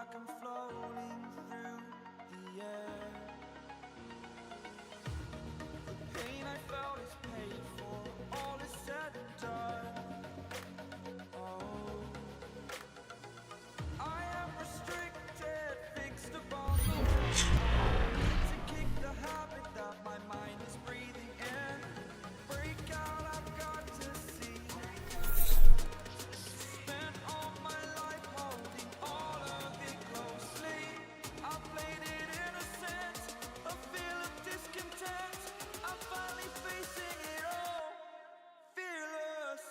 like I'm floating through the air. The pain I felt is paid for, all is said and done. Oh, I am restricted, fixed upon the wall. Need to kick the habit that my mind is breathing in. Break out, I've got to see. Spent all my life holding all of it closely. I played it innocent, a feel of discontent. I'm finally facing it all, fearless.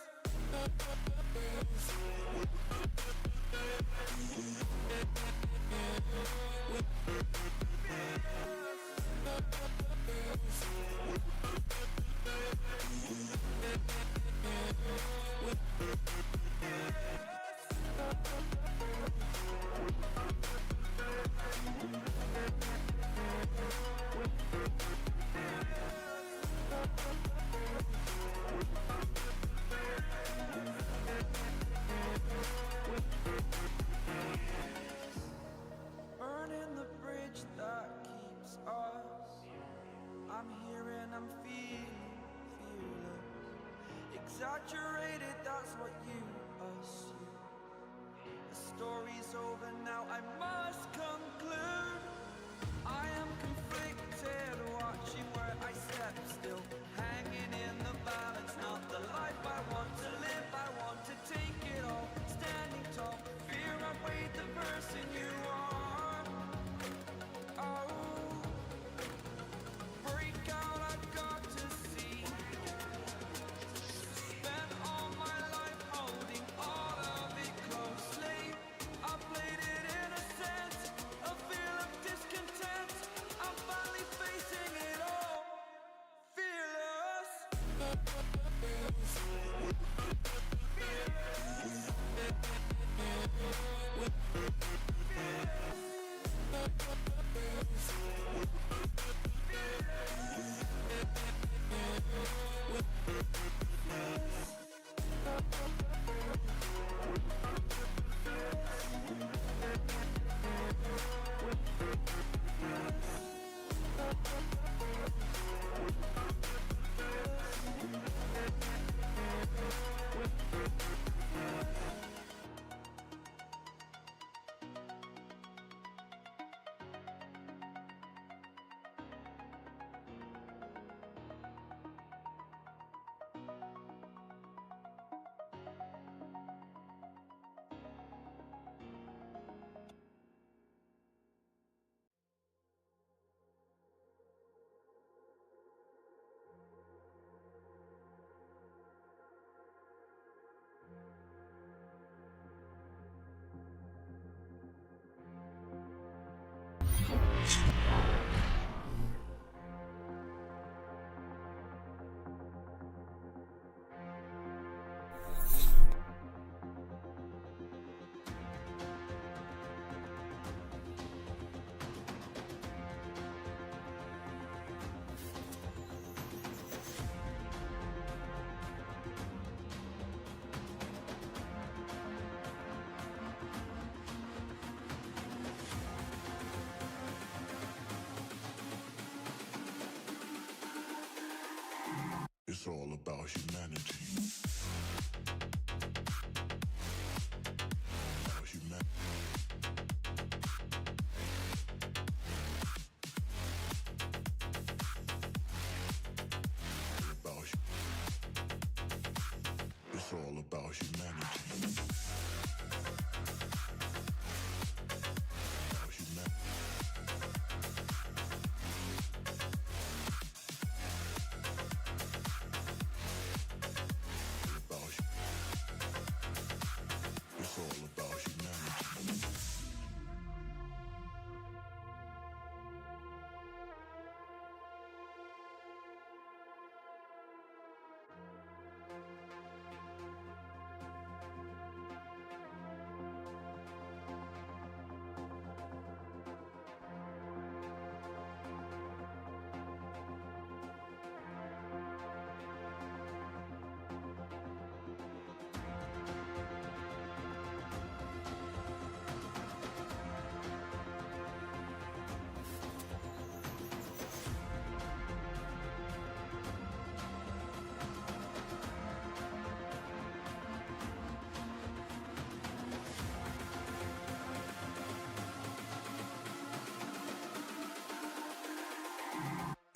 Burning the bridge that keeps us. I'm here and I'm feeling fearless. Exaggerated, that's what you assume. The story's over now, I must conclude. I am conflicted, watching where I step still. Hanging in the balance, not the life I want to live. I want to take it all, standing tall. Fear outweighed the person you are. Oh, break out, I've got to see. Spent all my life holding all of it closely. I played it innocent, a feel of discontent. I'm finally facing it all, fearless. It's all about humanity. About humanity. It's all about humanity. About humanity. About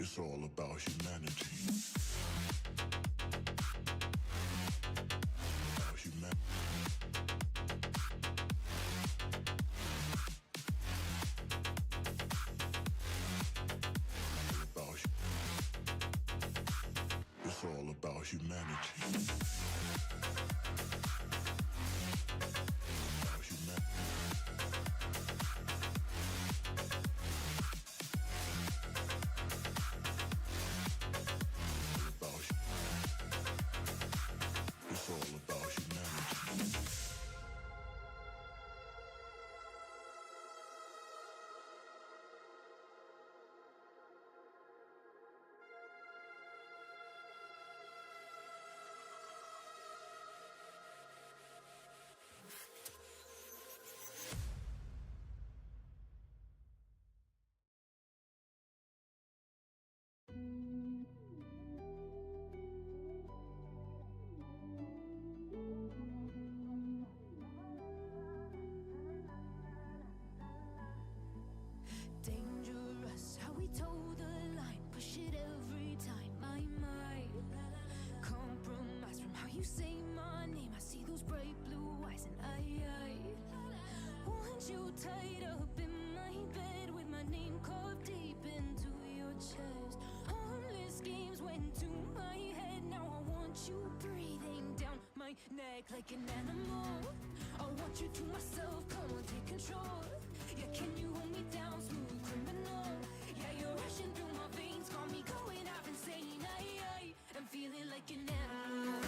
It's all about humanity. About humanity. It's all about humanity. About humanity. It's all about humanity. Dangerous, how we toe the line, push it every time. My compromise from how you say my name. I see those bright blue eyes, and I want you tied up in my bed with my name carved deep into your chest. Harmless games went to my head. Now I want you breathing down my neck like an animal. I want you to myself, come on, take control. Yeah, can you hold me down, smooth criminal? Yeah, you're rushing through my veins, got me going half insane. I'm feeling like an animal.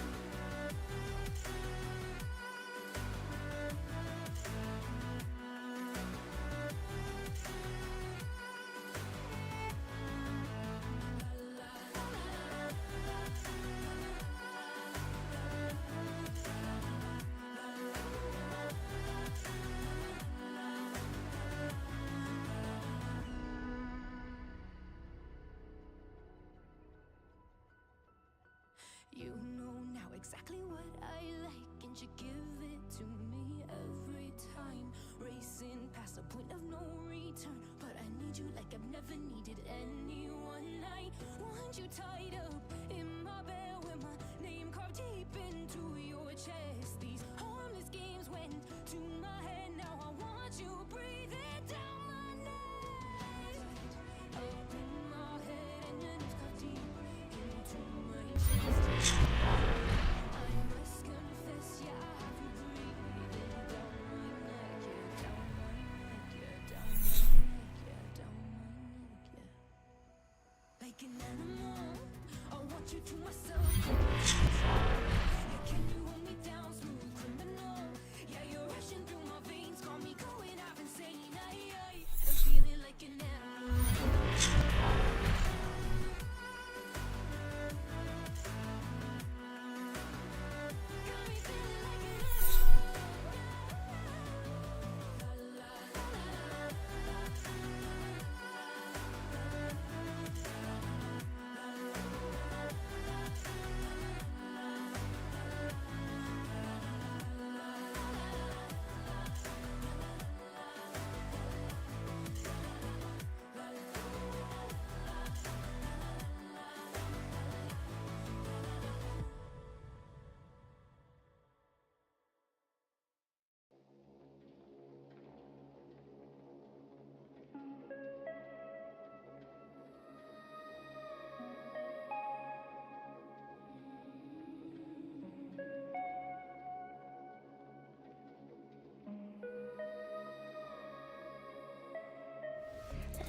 You know now exactly what I like, and you give it to me every time. Racing past the point of no return, but I need you like I've never needed anyone. I want you tied up in my bed with my name carved deep into your chest. These harmless games went to my head. Now I want you breathing down my neck, up in my head, and your name's carved deep into my chest. I must confess, yeah, I have you breathing down my neck, yeah, down my neck, yeah, down my neck, yeah, down my neck, yeah. Like an animal, I want you to myself. Yeah, can you hold me down, smooth criminal? Yeah, you're rushing through my veins, got me going half insane. I'm feeling like an animal.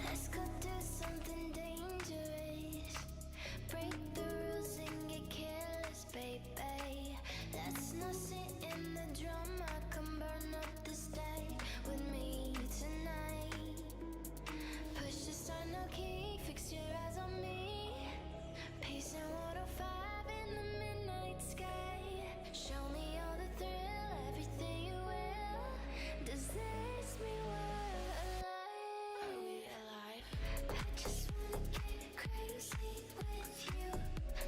Let's go do something dangerous. Break the rules and get careless, baby. Let's not sit in the drama. Come burn up this day with me tonight. Push the start, no key. Fix your eyes on me. Pacing 105 in the midnight sky. Show me all the thrill, everything you will. Does this mean we're alive? Are we alive? I just wanna get crazy with you.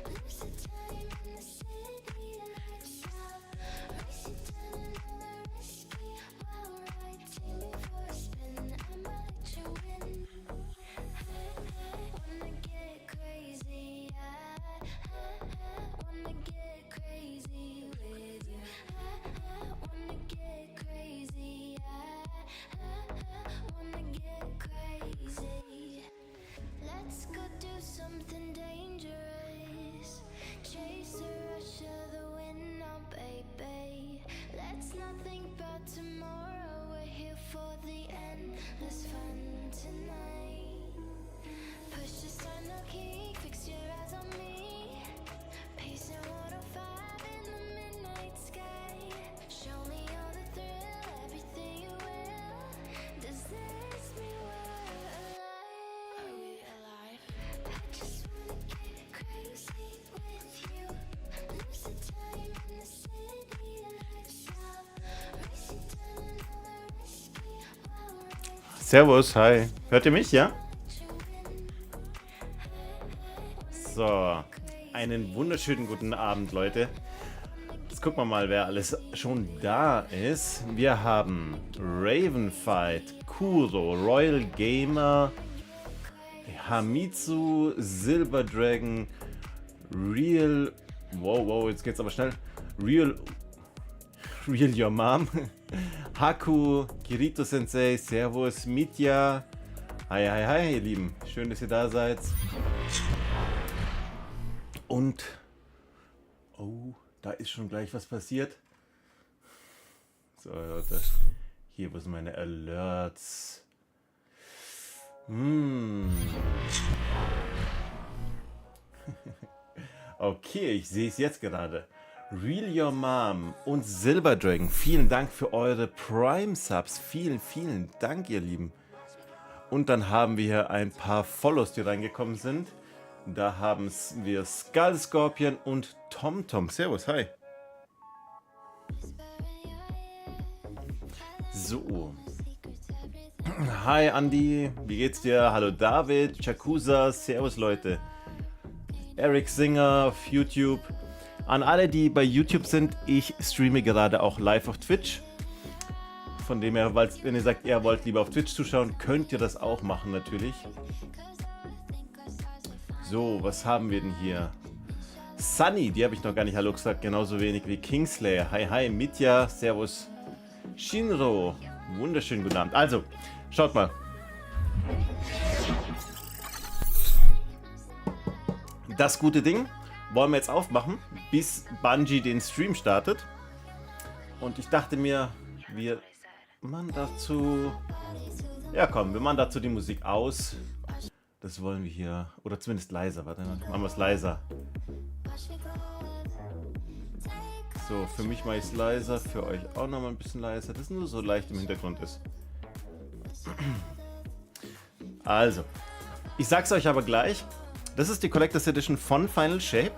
Lose the time in the city lights out. Race you down another risky wild ride. Take me for a spin, I might let you win. Hey, wanna Servus, hi. Hört ihr mich, ja? So, einen wunderschönen guten Abend, Leute. Jetzt gucken wir mal, wer alles schon da ist. Wir haben Ravenfight, Kuro, Royal Gamer, Hamitsu, Silver Dragon, Real... Wow, jetzt geht's aber schnell. Real Your Mom, Haku, Kirito Sensei, Servus, Mitya. Hi, ihr Lieben. Schön, dass ihr da seid. Und... Oh, da ist schon gleich was passiert. So, hier, wo sind meine Alerts? Okay, ich sehe es jetzt gerade. Real Your Mom und Silver Dragon, vielen Dank für eure Prime-Subs. Vielen Dank, ihr Lieben. Und dann haben wir hier ein paar Follows, die reingekommen sind. Da haben wir Skull Scorpion und TomTom. Servus, hi. So. Hi Andi, wie geht's dir? Hallo David, Chakusa, servus Leute. Eric Singer auf YouTube. An alle, die bei YouTube sind, ich streame gerade auch live auf Twitch. Von dem her, wenn ihr sagt, ihr wollt lieber auf Twitch zuschauen, könnt ihr das auch machen natürlich. So, was haben wir denn hier? Sunny, die habe ich noch gar nicht Hallo gesagt, genauso wenig wie Kingslayer. Hi, Mitya, servus. Shinro, wunderschönen guten Abend. Also, schaut mal. Das gute Ding wollen wir jetzt aufmachen, bis Bungie den Stream startet. Und ich dachte mir, wir machen dazu... Ja komm, wir machen dazu die Musik aus. Das wollen wir hier... Oder zumindest leiser, warte mal, machen wir es leiser. So, für mich mache ich es leiser, für euch auch nochmal ein bisschen leiser, dass es nur so leicht im Hintergrund ist. Also, ich sag's euch aber gleich. Das ist die Collectors Edition von Final Shape.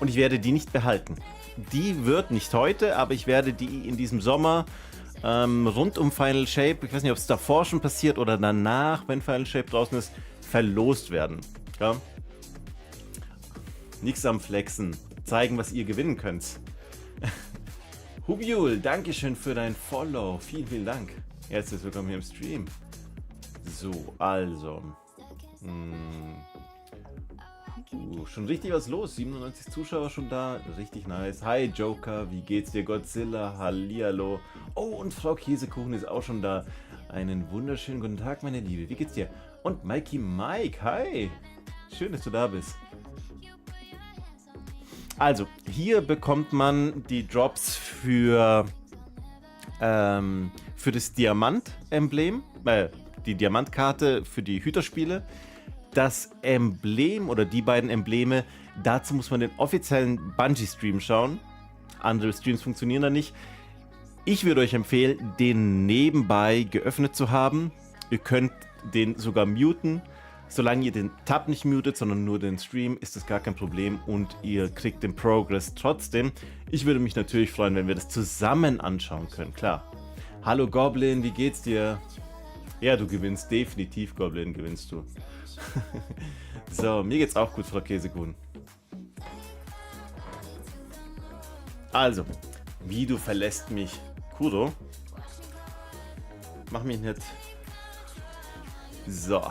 Und ich werde die nicht behalten. Die wird nicht heute, aber ich werde die in diesem Sommer rund um Final Shape, ich weiß nicht, ob es davor schon passiert oder danach, wenn Final Shape draußen ist, verlost werden. Ja? Nichts am Flexen. Zeigen, was ihr gewinnen könnt. Hubiul, Dankeschön für dein Follow. Vielen Dank. Herzlich willkommen hier im Stream. So, also. Schon richtig was los. 97 Zuschauer schon da. Richtig nice. Hi Joker, wie geht's dir? Godzilla, hallihallo. Oh, und Frau Käsekuchen ist auch schon da. Einen wunderschönen guten Tag, meine Liebe. Wie geht's dir? Und Mikey Mike, hi. Schön, dass du da bist. Also, hier bekommt man die Drops für das Diamant-Emblem, die Diamantkarte für die Hüterspiele. Das Emblem oder die beiden Embleme, dazu muss man den offiziellen Bungie-Stream schauen. Andere Streams funktionieren da nicht. Ich würde euch empfehlen, den nebenbei geöffnet zu haben. Ihr könnt den sogar muten. Solange ihr den Tab nicht mutet, sondern nur den Stream, ist das gar kein Problem und ihr kriegt den Progress trotzdem. Ich würde mich natürlich freuen, wenn wir das zusammen anschauen können, klar. Hallo Goblin, wie geht's dir? Ja, du gewinnst, definitiv Goblin, gewinnst du. So, mir geht's auch gut, Frau Käsekuchen. Also, wie du verlässt mich. Kuro. Mach mich nicht. So.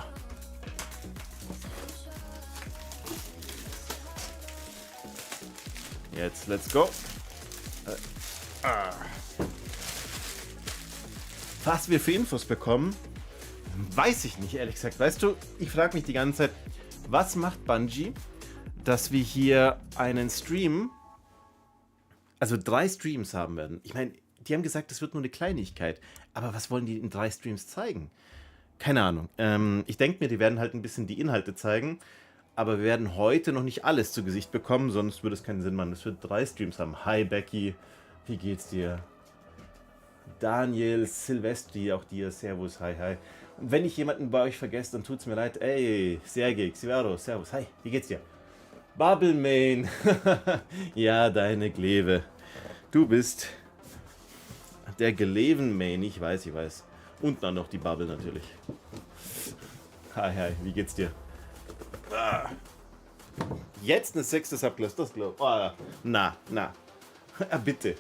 Jetzt, let's go. Was wir für Infos bekommen, weiß ich nicht, ehrlich gesagt. Weißt du, ich frage mich die ganze Zeit, was macht Bungie, dass wir hier einen Stream, also 3 Streams haben werden? Ich meine, die haben gesagt, das wird nur eine Kleinigkeit. Aber was wollen die in 3 Streams zeigen? Keine Ahnung. Ich denke mir, die werden halt ein bisschen die Inhalte zeigen. Aber wir werden heute noch nicht alles zu Gesicht bekommen, sonst würde es keinen Sinn machen. Es wird 3 Streams haben. Hi Becky, wie geht's dir? Daniel, Silvestri, auch dir, servus, hi. Und wenn ich jemanden bei euch vergesse, dann tut's mir leid. Ey, Sergej, Xivero, servus, hi, wie geht's dir? Bubblemane, ja, deine Gleve. Du bist der Glevenmain, ich weiß. Und dann noch die Bubble natürlich. Hi, hi, wie geht's dir? Ah. Jetzt eine 6. Subclass, das glaub ich. Oh, na. Ah, bitte.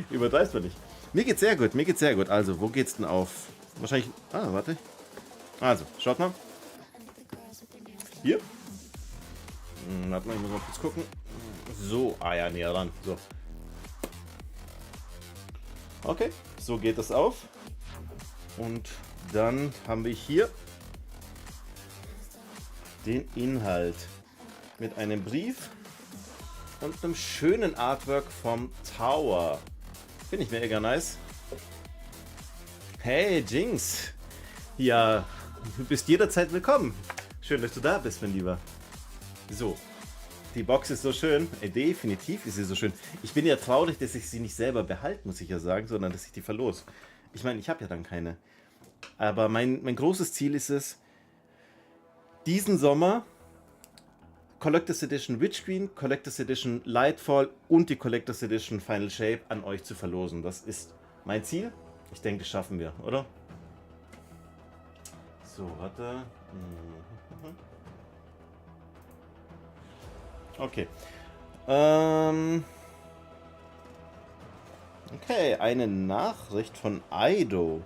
Übertreibst du nicht. Mir geht's sehr gut, Also, wo geht's denn auf? Wahrscheinlich. Ah, warte. Also, schaut mal. Hier. Warte mal, ich muss mal kurz gucken. So, ja, näher ran. So. Okay, so geht das auf. Und dann haben wir hier den Inhalt mit einem Brief und einem schönen Artwork vom Tower. Finde ich mega nice. Hey Jinx, ja, du bist jederzeit willkommen. Schön, dass du da bist, mein Lieber. So, die Box ist so schön. Definitiv ist sie so schön. Ich bin ja traurig, dass ich sie nicht selber behalte, muss ich ja sagen, sondern dass ich die verlose. Ich meine, ich habe ja dann keine. Aber mein großes Ziel ist es, diesen Sommer Collectors Edition Witch Queen, Collectors Edition Lightfall und die Collectors Edition Final Shape an euch zu verlosen. Das ist mein Ziel. Ich denke, das schaffen wir, oder? So, warte. Okay. Okay, eine Nachricht von Aido.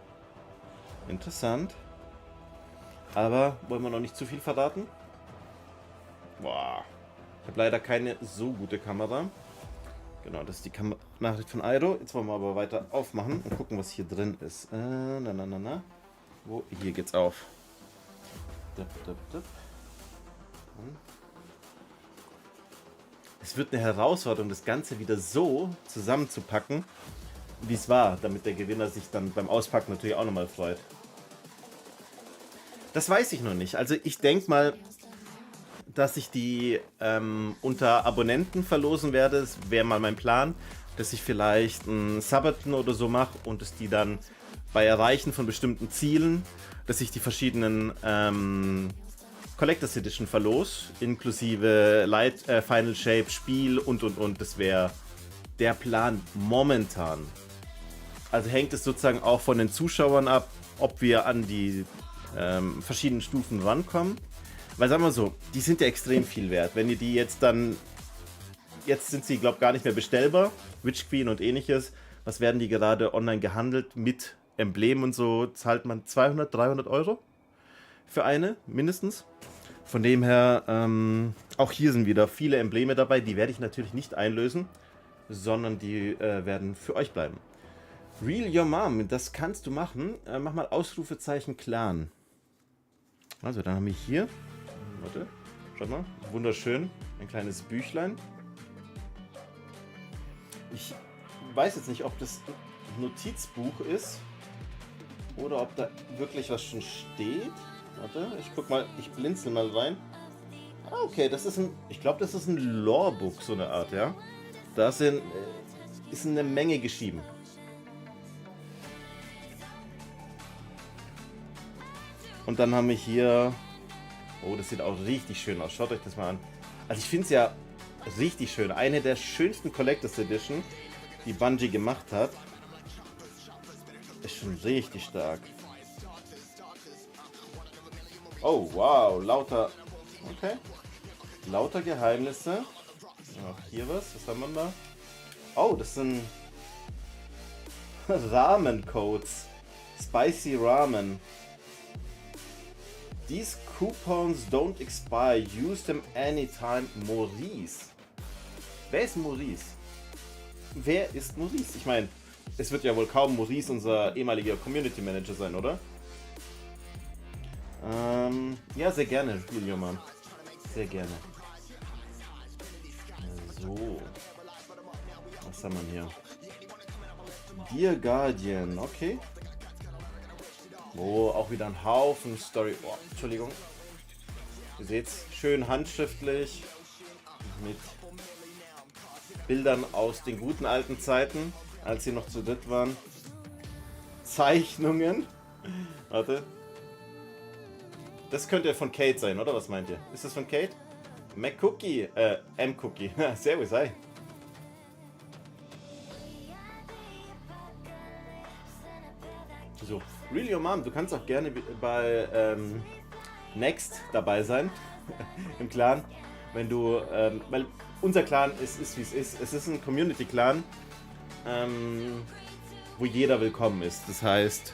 Interessant. Aber wollen wir noch nicht zu viel verraten? Boah. Ich habe leider keine so gute Kamera. Genau, das ist die Nachricht von Aido. Jetzt wollen wir aber weiter aufmachen und gucken, was hier drin ist. Wo? Hier geht's auf. Es wird eine Herausforderung, das Ganze wieder so zusammenzupacken, wie es war, damit der Gewinner sich dann beim Auspacken natürlich auch nochmal freut. Das weiß ich noch nicht. Also ich denke mal, dass ich die unter Abonnenten verlosen werde. Das wäre mal mein Plan, dass ich vielleicht einen Sabaton oder so mache und dass die dann bei Erreichen von bestimmten Zielen, dass ich die verschiedenen Collectors Edition verlos, inklusive Final Shape, Spiel und. Das wäre der Plan momentan. Also hängt es sozusagen auch von den Zuschauern ab, ob wir an die verschiedenen Stufen rankommen. Weil sagen wir so, die sind ja extrem viel wert. Wenn ihr die jetzt dann, jetzt sind sie glaube ich gar nicht mehr bestellbar, Witch Queen und ähnliches, was werden die gerade online gehandelt mit Emblem und so, zahlt man 200, 300 Euro für eine, mindestens. Von dem her, auch hier sind wieder viele Embleme dabei, die werde ich natürlich nicht einlösen, sondern die werden für euch bleiben. Real Your Mom, das kannst du machen. Mach mal Ausrufezeichen Clan. Also, dann haben wir hier, warte, schaut mal, wunderschön, ein kleines Büchlein. Ich weiß jetzt nicht, ob das ein Notizbuch ist oder ob da wirklich was schon steht. Warte, ich guck mal, ich blinzel mal rein. Ah, okay, das ist ein, ich glaube, das ist ein Lorebook, so eine Art, ja. Da ist eine Menge geschrieben. Und dann haben wir hier, oh, das sieht auch richtig schön aus. Schaut euch das mal an. Also ich finde es ja richtig schön. Eine der schönsten Collectors Edition, die Bungie gemacht hat. Ist schon richtig stark. Oh, wow, lauter, okay. Lauter Geheimnisse. Auch hier was haben wir da? Oh, das sind Ramen-Codes. Spicy Ramen. These coupons don't expire. Use them anytime. Maurice. Wer ist Maurice? Wer ist Maurice? Ich meine, es wird ja wohl kaum Maurice unser ehemaliger Community Manager sein, oder? Ja, sehr gerne, Mann. Sehr gerne. So. Was haben wir hier? Dear Guardian, okay. Oh, auch wieder ein Haufen Story. Oh, Entschuldigung. Ihr seht's, schön handschriftlich. Mit Bildern aus den guten alten Zeiten, als sie noch zu dritt waren. Zeichnungen. Warte. Das könnte von Kate sein, oder? Was meint ihr? Ist das von Kate? McCookie. M-Cookie. Servus, hi. So, Really Your Mom, du kannst auch gerne bei Next dabei sein, im Clan, wenn du, weil unser Clan ist wie es ist. Es ist ein Community-Clan, wo jeder willkommen ist. Das heißt,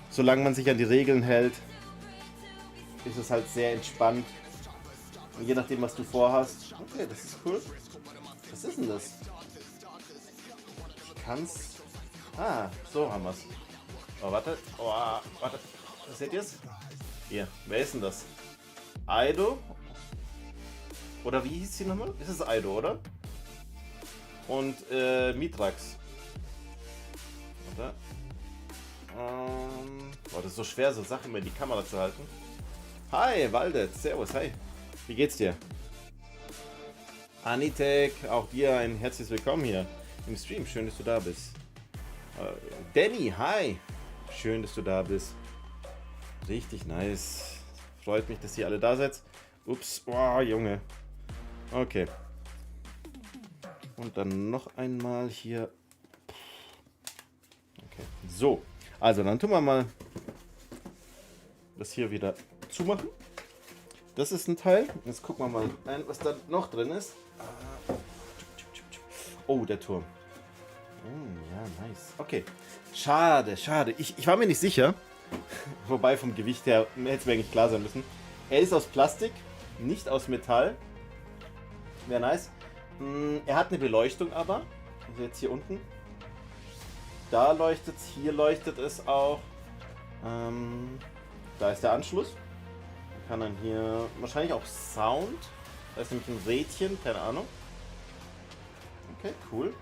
solange man sich an die Regeln hält, ist es halt sehr entspannt. Und je nachdem, was du vorhast. Okay, das ist cool. Was ist denn das? Ich kann's. Ah, so haben wir's. Oh, warte. Oh, warte. Seht ihr's? Hier, wer ist denn das? Aido? Oder wie hieß sie nochmal? Ist es Aido, oder? Und Mitrax. Warte. Boah, das ist so schwer, so Sachen in die Kamera zu halten. Hi, Waldet. Servus, hi. Wie geht's dir? Anitek, auch dir ein herzliches Willkommen hier im Stream. Schön, dass du da bist. Danny, hi. Schön, dass du da bist. Richtig nice. Freut mich, dass ihr alle da seid. Ups, oh, Junge. Okay. Und dann noch einmal hier. Okay, so. Also, dann tun wir mal das hier wieder zumachen. Das ist ein Teil. Jetzt gucken wir mal ein, was da noch drin ist. Oh, der Turm. Ja, nice. Okay. Schade, schade. Ich war mir nicht sicher. Wobei vom Gewicht her hätte es mir eigentlich klar sein müssen. Er ist aus Plastik, nicht aus Metall. Wäre nice. Er hat eine Beleuchtung aber. Also jetzt hier unten. Da leuchtet es, hier leuchtet es auch. Da ist der Anschluss. Man kann dann hier wahrscheinlich auch Sound. Da ist nämlich ein Rädchen, keine Ahnung. Okay, cool.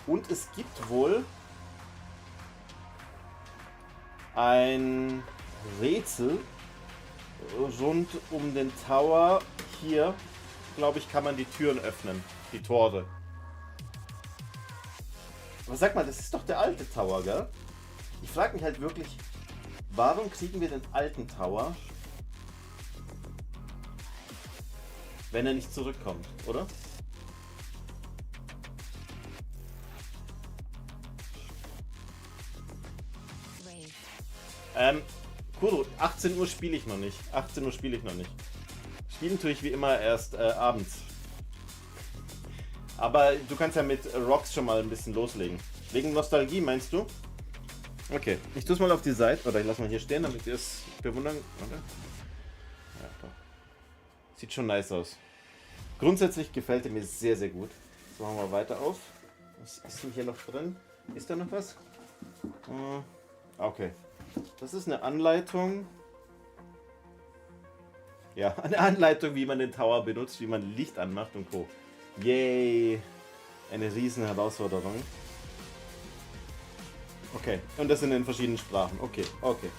Und es gibt wohl ein Rätsel rund um den Tower. Hier, glaube ich, kann man die Türen öffnen. Die Tore. Aber sag mal, das ist doch der alte Tower, gell? Ich frage mich halt wirklich, warum kriegen wir den alten Tower, wenn er nicht zurückkommt, oder? Kuro, 18 Uhr spiele ich noch nicht. 18 Uhr spiele ich noch nicht. Spielen tue ich wie immer erst abends. Aber du kannst ja mit Rocks schon mal ein bisschen loslegen. Wegen Nostalgie, meinst du? Okay, ich tue es mal auf die Seite. Oder ich lasse mal hier stehen, damit ihr es bewundern. Oder? Ja, doch. Sieht schon nice aus. Grundsätzlich gefällt er mir sehr, sehr gut. So, machen wir weiter auf. Was ist denn hier noch drin? Ist da noch was? Okay. Das ist eine Anleitung. Ja, eine Anleitung, wie man den Tower benutzt, wie man Licht anmacht und Co. Yay! Eine riesen Herausforderung. Okay, und das in den verschiedenen Sprachen. Okay, okay.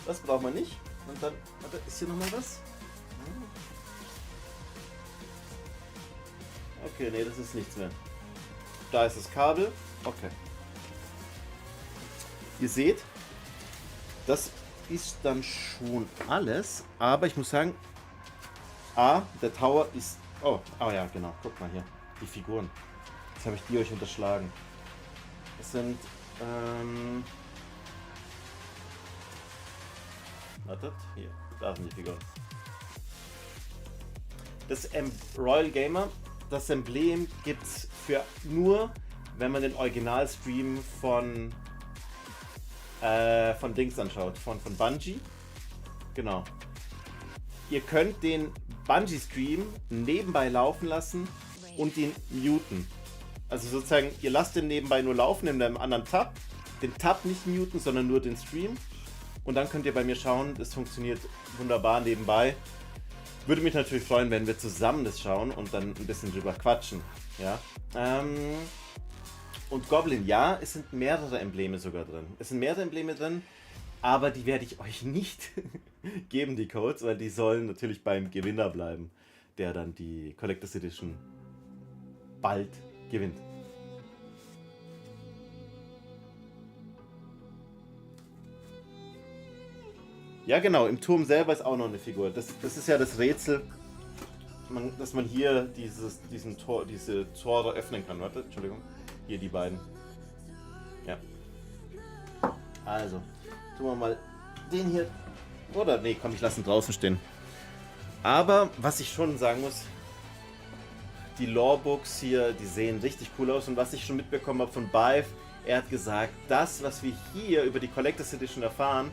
Das braucht man nicht. Und dann, warte, ist hier nochmal was? Okay, nee, das ist nichts mehr. Da ist das Kabel. Okay. Ihr seht, das ist dann schon alles, aber ich muss sagen, der Tower ist... Oh ja, genau, guck mal hier, die Figuren. Jetzt habe ich die euch unterschlagen. Das sind... wartet, hier, da sind die Figuren. Das Royal Gamer, das Emblem gibt es für nur, wenn man den Originalstream von Dings anschaut, von Bungie. Genau. Ihr könnt den Bungie-Stream nebenbei laufen lassen und ihn muten. Also sozusagen, ihr lasst den nebenbei nur laufen in einem anderen Tab. Den Tab nicht muten, sondern nur den Stream. Und dann könnt ihr bei mir schauen, das funktioniert wunderbar nebenbei. Würde mich natürlich freuen, wenn wir zusammen das schauen und dann ein bisschen drüber quatschen. Ja. Und Goblin, ja, es sind mehrere Embleme sogar drin. Es sind mehrere Embleme drin, aber die werde ich euch nicht geben, die Codes, weil die sollen natürlich beim Gewinner bleiben, der dann die Collector's Edition bald gewinnt. Ja genau, im Turm selber ist auch noch eine Figur. Das ist ja das Rätsel, dass man hier diese Tore öffnen kann. Warte, Entschuldigung. Hier die beiden. Ja. Also, tun wir mal den hier. Oder, nee, komm, ich lasse ihn draußen stehen. Aber, was ich schon sagen muss, die Lorebooks hier, die sehen richtig cool aus. Und was ich schon mitbekommen habe von Bive, er hat gesagt, das, was wir hier über die Collectors Edition erfahren,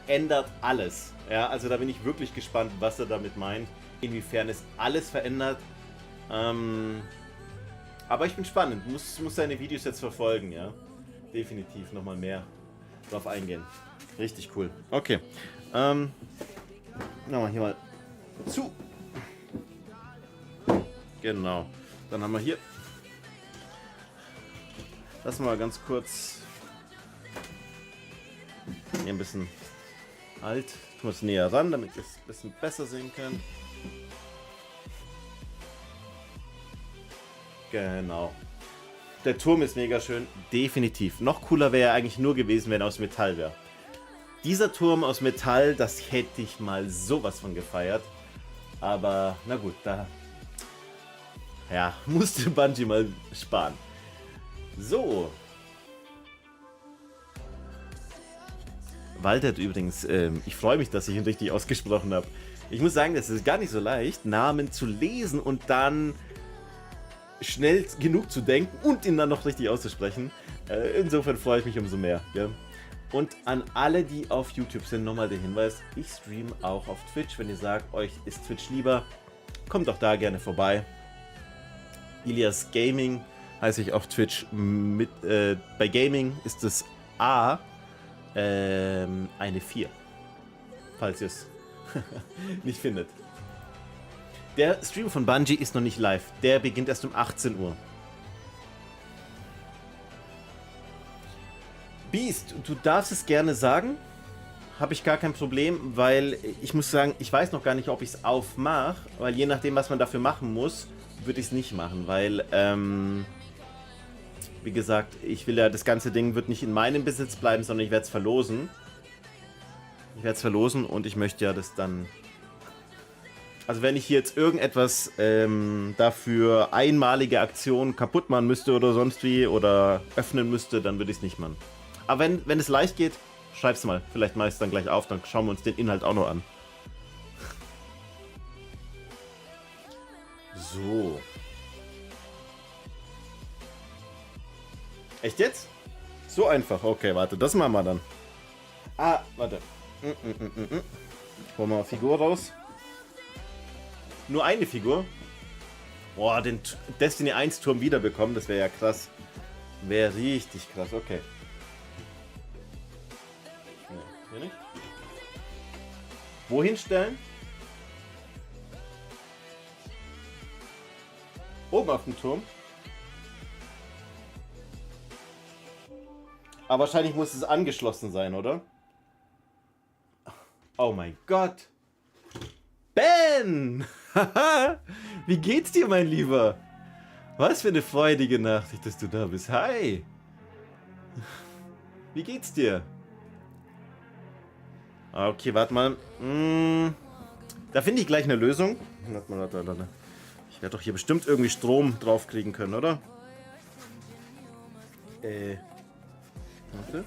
ändert alles. Ja, also da bin ich wirklich gespannt, was er damit meint. Inwiefern es alles verändert. Aber ich bin spannend. Muss seine Videos jetzt verfolgen, ja. Definitiv nochmal mehr drauf eingehen. Richtig cool. Okay. Machen wir hier mal zu. Genau. Dann haben wir hier. Lassen wir mal ganz kurz hier ein bisschen alt. Ich muss näher ran, damit wir es ein bisschen besser sehen können. Genau. Der Turm ist mega schön. Definitiv. Noch cooler wäre er eigentlich nur gewesen, wenn er aus Metall wäre. Dieser Turm aus Metall, das hätte ich mal sowas von gefeiert. Aber na gut, da ja, musste Bungie mal sparen. So. Walter übrigens, ich freue mich, dass ich ihn richtig ausgesprochen habe. Ich muss sagen, das ist gar nicht so leicht, Namen zu lesen und dann schnell genug zu denken und ihn dann noch richtig auszusprechen. Insofern freue ich mich umso mehr. Ja? Und an alle, die auf YouTube sind, nochmal der Hinweis, ich streame auch auf Twitch. Wenn ihr sagt, euch ist Twitch lieber, kommt doch da gerne vorbei. Ilias Gaming heiße ich auf Twitch. Bei Gaming ist es A eine 4, falls ihr es nicht findet. Der Stream von Bungie ist noch nicht live. Der beginnt erst um 18 Uhr. Beast, du darfst es gerne sagen. Habe ich gar kein Problem, weil ich muss sagen, ich weiß noch gar nicht, ob ich es aufmache, weil je nachdem, was man dafür machen muss, würde ich es nicht machen, weil, wie gesagt, ich will ja, das ganze Ding wird nicht in meinem Besitz bleiben, sondern ich werde es verlosen. Ich werde es verlosen und ich möchte ja das dann... Also wenn ich hier jetzt irgendetwas dafür einmalige Aktionen kaputt machen müsste oder sonst wie oder öffnen müsste, dann würde ich es nicht machen. Aber wenn es leicht geht, schreib's mal. Vielleicht mache ich es dann gleich auf, dann schauen wir uns den Inhalt auch noch an. So. Echt jetzt? So einfach. Okay, warte, das machen wir dann. Ah, warte. Holen wir mal Figur raus. Nur eine Figur? Boah, den Destiny 1 Turm wiederbekommen, das wäre ja krass. Wäre richtig krass, okay. Hier nicht. Wohin stellen? Oben auf dem Turm. Aber wahrscheinlich muss es angeschlossen sein, oder? Oh mein Gott. Ben! Wie geht's dir, mein Lieber? Was für eine freudige Nachricht, dass du da bist. Hi! Wie geht's dir? Okay, warte mal. Da finde ich gleich eine Lösung. Warte. Ich werde doch hier bestimmt irgendwie Strom draufkriegen können, oder? Warte.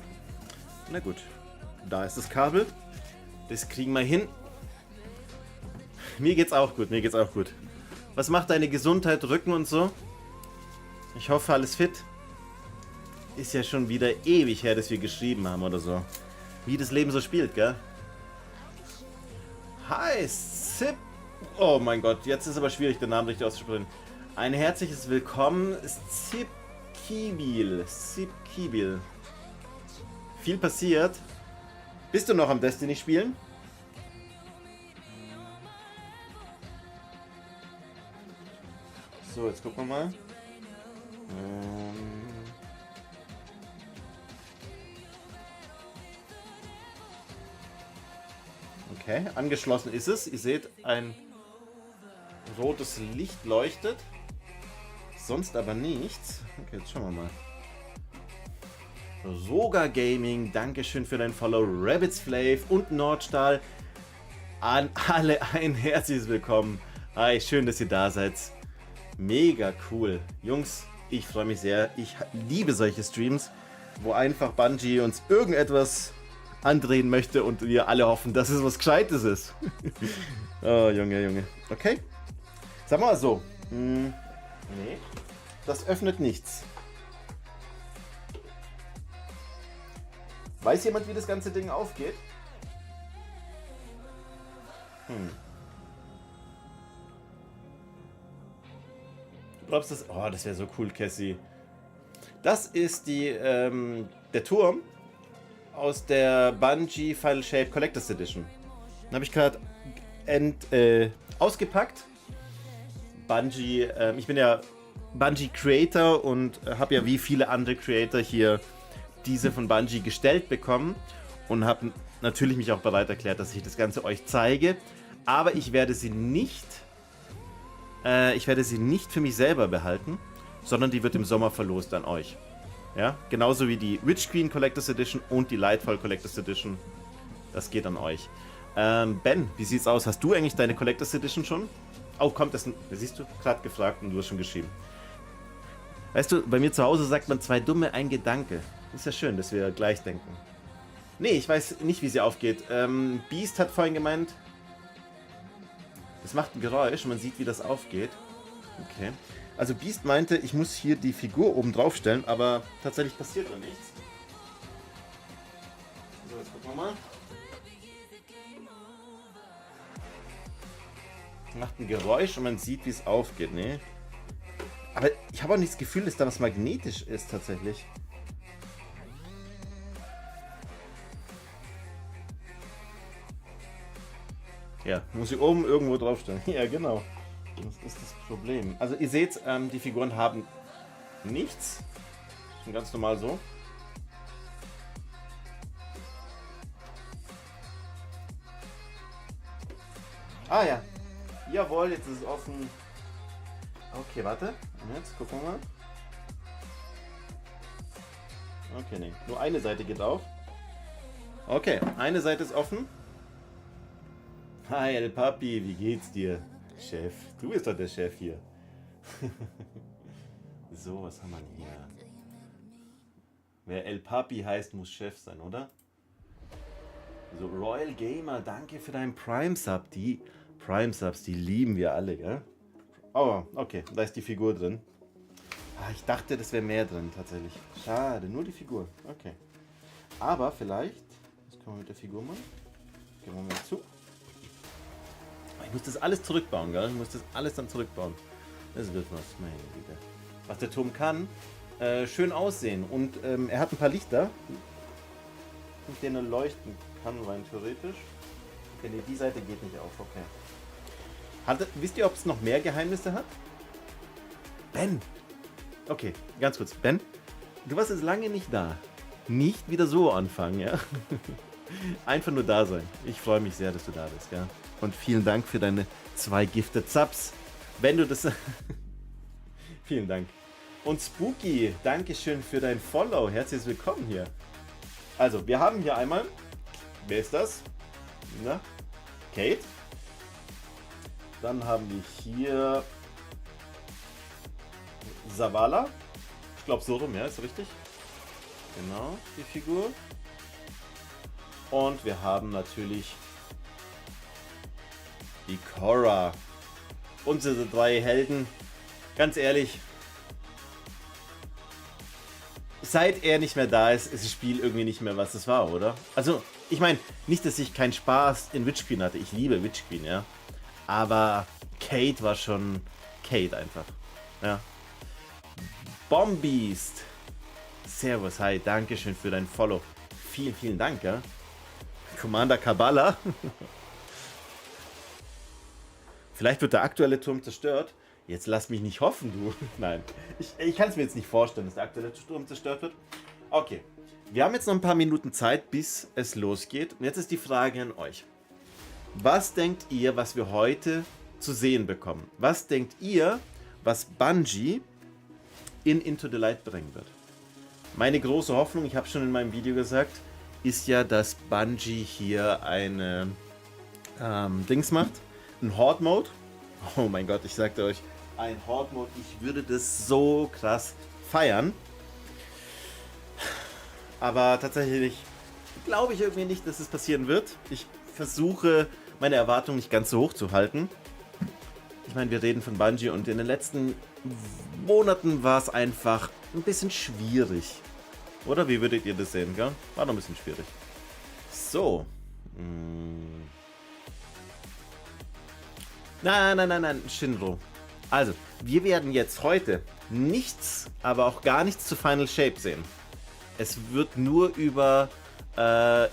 Na gut. Da ist das Kabel. Das kriegen wir hin. Mir geht's auch gut, Was macht deine Gesundheit, Rücken und so? Ich hoffe, alles fit. Ist ja schon wieder ewig her, dass wir geschrieben haben oder so. Wie das Leben so spielt, gell? Hi, Zip. Oh mein Gott, jetzt ist aber schwierig, den Namen richtig auszusprechen. Ein herzliches Willkommen, Zip Kibil. Viel passiert. Bist du noch am Destiny spielen? So, jetzt gucken wir mal. Okay, angeschlossen ist es. Ihr seht, ein rotes Licht leuchtet. Sonst aber nichts. Okay, jetzt schauen wir mal. Soga Gaming, Dankeschön für dein Follow. Rabbits Flave und Nordstahl. An alle ein herzliches Willkommen. Hi, schön, dass ihr da seid. Mega cool. Jungs, ich freue mich sehr. Ich liebe solche Streams, wo einfach Bungie uns irgendetwas andrehen möchte und wir alle hoffen, dass es was Gescheites ist. Oh, Junge. Okay. Sag mal so. Nee. Das öffnet nichts. Weiß jemand, wie das ganze Ding aufgeht? Du glaubst das? Oh, das wäre so cool, Cassie. Das ist der Turm aus der Bungie Final Shape Collectors Edition. Den habe ich gerade ausgepackt. Bungie, ich bin ja Bungie Creator und habe ja wie viele andere Creator hier diese von Bungie gestellt bekommen und habe natürlich mich auch bereit erklärt, dass ich das Ganze euch zeige. Aber ich werde sie nicht für mich selber behalten, sondern die wird im Sommer verlost an euch. Ja, genauso wie die Witch Queen Collectors Edition und die Lightfall Collectors Edition. Das geht an euch. Ben, wie sieht's aus? Hast du eigentlich deine Collectors Edition schon? Oh, kommt das? Siehst du, gerade gefragt und du hast schon geschrieben. Weißt du, bei mir zu Hause sagt man 2 Dumme, ein Gedanke. Ist ja schön, dass wir gleich denken. Nee, ich weiß nicht, wie sie aufgeht. Beast hat vorhin gemeint, es macht ein Geräusch und man sieht, wie das aufgeht. Okay. Also Beast meinte, ich muss hier die Figur oben drauf stellen, aber tatsächlich passiert da nichts. So, jetzt gucken wir mal. Macht ein Geräusch und man sieht, wie es aufgeht. Nee. Aber ich habe auch nicht das Gefühl, dass da was magnetisch ist tatsächlich. Ja, muss ich oben irgendwo draufstellen. Ja, genau. Das ist das Problem. Also ihr seht, die Figuren haben nichts. Schon ganz normal so. Ah ja. Jawohl, jetzt ist es offen. Okay, warte. Und jetzt gucken wir mal. Okay, nee. Nur eine Seite geht auf. Okay, eine Seite ist offen. Hi, El Papi, wie geht's dir? Chef, du bist doch der Chef hier. So, was haben wir denn hier? Wer El Papi heißt, muss Chef sein, oder? So, Royal Gamer, danke für deinen Prime-Sub. Die Prime-Subs, die lieben wir alle, gell? Oh, okay, da ist die Figur drin. Ah, ich dachte, das wäre mehr drin, tatsächlich. Schade, nur die Figur. Okay. Aber vielleicht, was können wir mit der Figur machen? Gehen wir mal zu. Ich muss das alles zurückbauen, gell? Ich muss das alles dann zurückbauen. Das wird was, meine Güte. Was der Turm kann, schön aussehen. Und er hat ein paar Lichter, mit denen er leuchten kann, rein theoretisch. Okay, nee, die Seite geht nicht auf, okay. Wisst ihr, ob es noch mehr Geheimnisse hat? Ben! Okay, ganz kurz. Ben, du warst jetzt lange nicht da. Nicht wieder so anfangen, ja? Einfach nur da sein. Ich freue mich sehr, dass du da bist, gell? Und vielen Dank für deine 2 Gifted Subs. Wenn du das... Vielen Dank. Und Spooky, Dankeschön für dein Follow. Herzlich willkommen hier. Also, wir haben hier einmal... Wer ist das? Na? Kate. Dann haben wir hier... Zavala. Ich glaube so rum, ja, ist richtig. Genau, die Figur. Und wir haben natürlich die Korra. Unsere 3 Helden. Ganz ehrlich, seit er nicht mehr da ist, ist das Spiel irgendwie nicht mehr, was es war, oder? Also, ich meine, nicht, dass ich keinen Spaß in Witch Queen hatte. Ich liebe Witch Queen, ja. Aber Kate war schon Kate einfach. Ja. Bombeast. Servus, hi, dankeschön für dein Follow. Vielen, vielen Dank, ja. Commander Kabbalah. Vielleicht wird der aktuelle Turm zerstört. Jetzt lass mich nicht hoffen, du. Nein, ich kann es mir jetzt nicht vorstellen, dass der aktuelle Turm zerstört wird. Okay, wir haben jetzt noch ein paar Minuten Zeit, bis es losgeht. Und jetzt ist die Frage an euch. Was denkt ihr, was wir heute zu sehen bekommen? Was denkt ihr, was Bungie in Into the Light bringen wird? Meine große Hoffnung, ich habe schon in meinem Video gesagt, ist ja, dass Bungie hier eine Dings macht. Ein Horde-Mode. Oh mein Gott, ich sagte euch, ein Horde-Mode. Ich würde das so krass feiern. Aber tatsächlich glaube ich irgendwie nicht, dass es passieren wird. Ich versuche, meine Erwartungen nicht ganz so hoch zu halten. Ich meine, wir reden von Bungie und in den letzten Monaten war es einfach ein bisschen schwierig. Oder wie würdet ihr das sehen, gell? War noch ein bisschen schwierig. So. Nein, Shinro. Also, wir werden jetzt heute nichts, aber auch gar nichts zu Final Shape sehen. Es wird nur über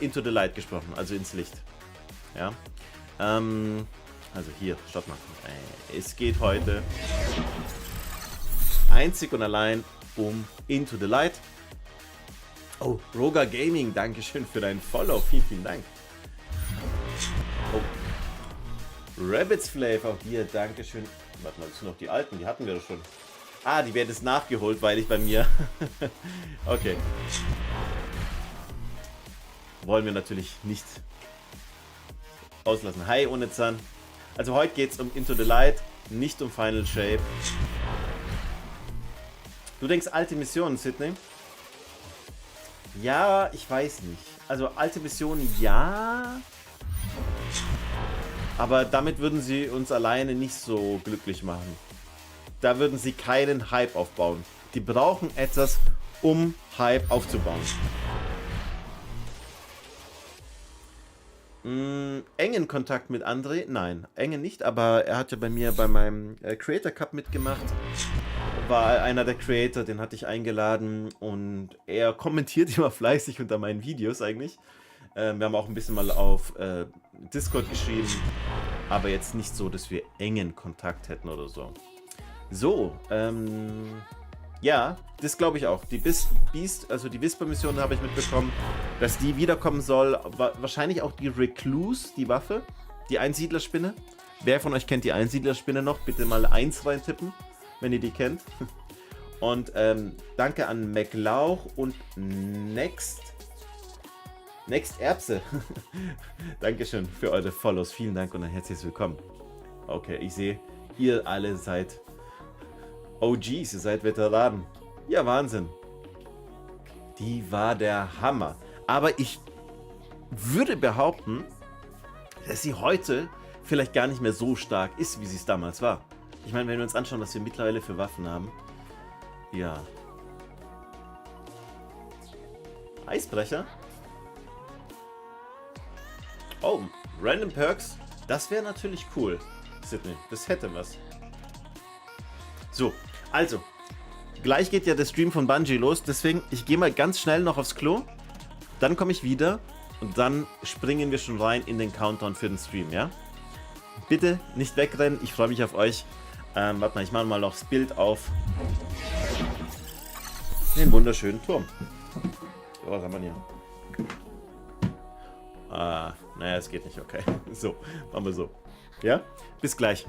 Into the Light gesprochen, also ins Licht. Ja. Also hier, stopp mal. Es geht heute einzig und allein um Into the Light. Oh, Roga Gaming, dankeschön für deinen Follow. Vielen, vielen Dank. Oh. Rabbits Flav, auch dir, dankeschön. Warte mal, das sind noch die alten, die hatten wir doch schon. Ah, die werden jetzt nachgeholt, weil ich bei mir... Okay. Wollen wir natürlich nicht auslassen. Hi, ohne Zahn. Also heute geht es um Into the Light, nicht um Final Shape. Du denkst alte Missionen, Sydney? Ja, ich weiß nicht. Also alte Missionen, ja. Aber damit würden sie uns alleine nicht so glücklich machen. Da würden sie keinen Hype aufbauen. Die brauchen etwas, um Hype aufzubauen. Engen Kontakt mit André? Nein, engen nicht, aber er hat ja bei mir bei meinem Creator Cup mitgemacht. War einer der Creator, den hatte ich eingeladen und er kommentiert immer fleißig unter meinen Videos eigentlich. Wir haben auch ein bisschen mal auf Discord geschrieben, aber jetzt nicht so, dass wir engen Kontakt hätten oder so. So, ja, das glaube ich auch. Die die Whisper-Mission habe ich mitbekommen, dass die wiederkommen soll. Wahrscheinlich auch die Recluse, die Waffe, die Einsiedlerspinne. Wer von euch kennt die Einsiedlerspinne noch? Bitte mal 1 reintippen, wenn ihr die kennt. Und danke an McLauch und Next Erbse. Dankeschön für eure Follows. Vielen Dank und ein herzliches Willkommen. Okay, ich sehe, ihr alle seid OGs, ihr seid Veteranen. Ja, Wahnsinn. Die war der Hammer. Aber ich würde behaupten, dass sie heute vielleicht gar nicht mehr so stark ist, wie sie es damals war. Ich meine, wenn wir uns anschauen, was wir mittlerweile für Waffen haben. Ja. Eisbrecher? Oh, Random Perks. Das wäre natürlich cool, Sydney. Das hätte was. So, also. Gleich geht ja der Stream von Bungie los. Deswegen, ich gehe mal ganz schnell noch aufs Klo. Dann komme ich wieder. Und dann springen wir schon rein in den Countdown für den Stream, ja? Bitte nicht wegrennen. Ich freue mich auf euch. Warte mal, ich mache mal noch das Bild auf. Den wunderschönen Turm. So, was haben wir hier? Naja, es geht nicht, okay. So, machen wir so. Ja? Bis gleich.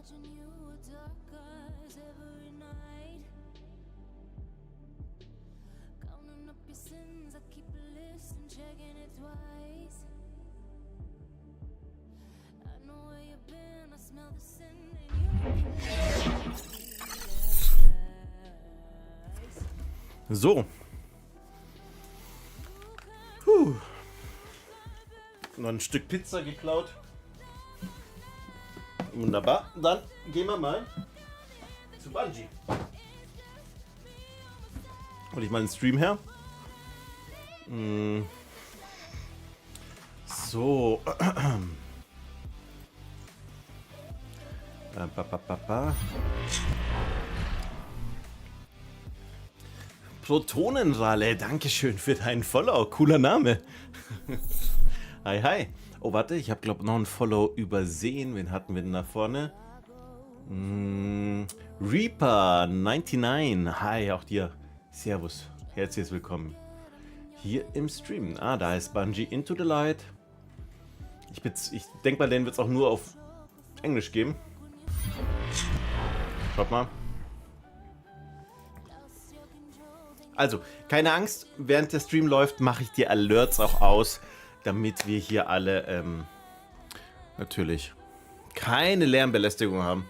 Imagine you were dark eyes every night. Counting up your sins, I keep a list and checking it twice. I know where you've been, I smell the sin in you. So. Puh. Noch ein Stück Pizza geklaut. Wunderbar. Dann gehen wir mal zu Bungie. Hol ich mal den Stream her. So. Protonenralle, dankeschön für deinen Follow. Cooler Name. Hi, hi. Oh, warte, ich habe, glaube ich, noch ein Follow übersehen. Wen hatten wir denn da vorne? Reaper99. Hi, auch dir. Servus. Herzlich willkommen. Hier im Stream. Ah, da ist Bungie Into the Light. Ich denke mal, den wird es auch nur auf Englisch geben. Schaut mal. Also, keine Angst, während der Stream läuft, mache ich die Alerts auch aus, damit wir hier alle natürlich keine Lärmbelästigung haben.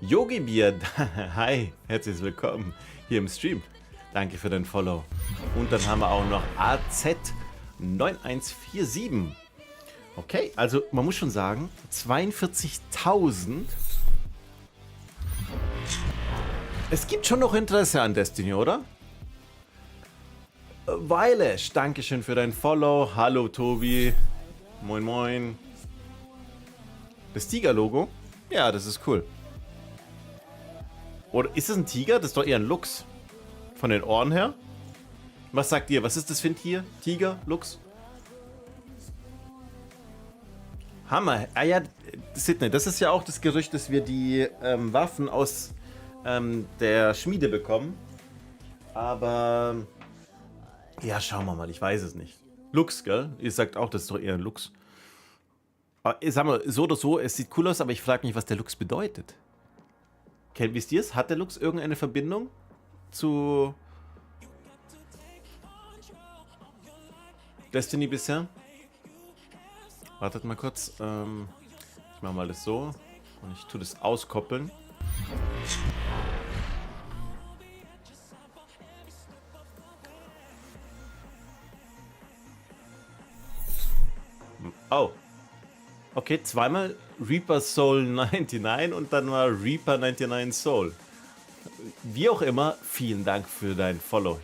Yogi Bier, hi, herzlich willkommen hier im Stream. Danke für dein Follow. Und dann haben wir auch noch AZ9147. Okay, also man muss schon sagen, 42.000. Es gibt schon noch Interesse an Destiny, oder? Weilesch, Dankeschön für dein Follow. Hallo Tobi. Moin moin. Das Tiger-Logo? Ja, das ist cool. Oder ist das ein Tiger? Das ist doch eher ein Luchs. Von den Ohren her. Was sagt ihr? Was ist das für ein Tier? Tiger? Luchs? Hammer. Ah ja, Sydney, das ist ja auch das Gerücht, dass wir die Waffen aus der Schmiede bekommen. Aber ja, schauen wir mal. Ich weiß es nicht. Luchs, gell? Ihr sagt auch, das ist doch eher ein Luchs. Aber ich sag mal, so oder so, es sieht cool aus, aber ich frage mich, was der Luchs bedeutet. Wisst ihr es? Hat der Luchs irgendeine Verbindung zu Destiny bisher? Wartet mal kurz. Ich mache mal das so. Und ich tue das auskoppeln. Oh. Okay, zweimal Reaper Soul 99 und dann war Reaper 99 Soul. Wie auch immer, vielen Dank für dein Follow.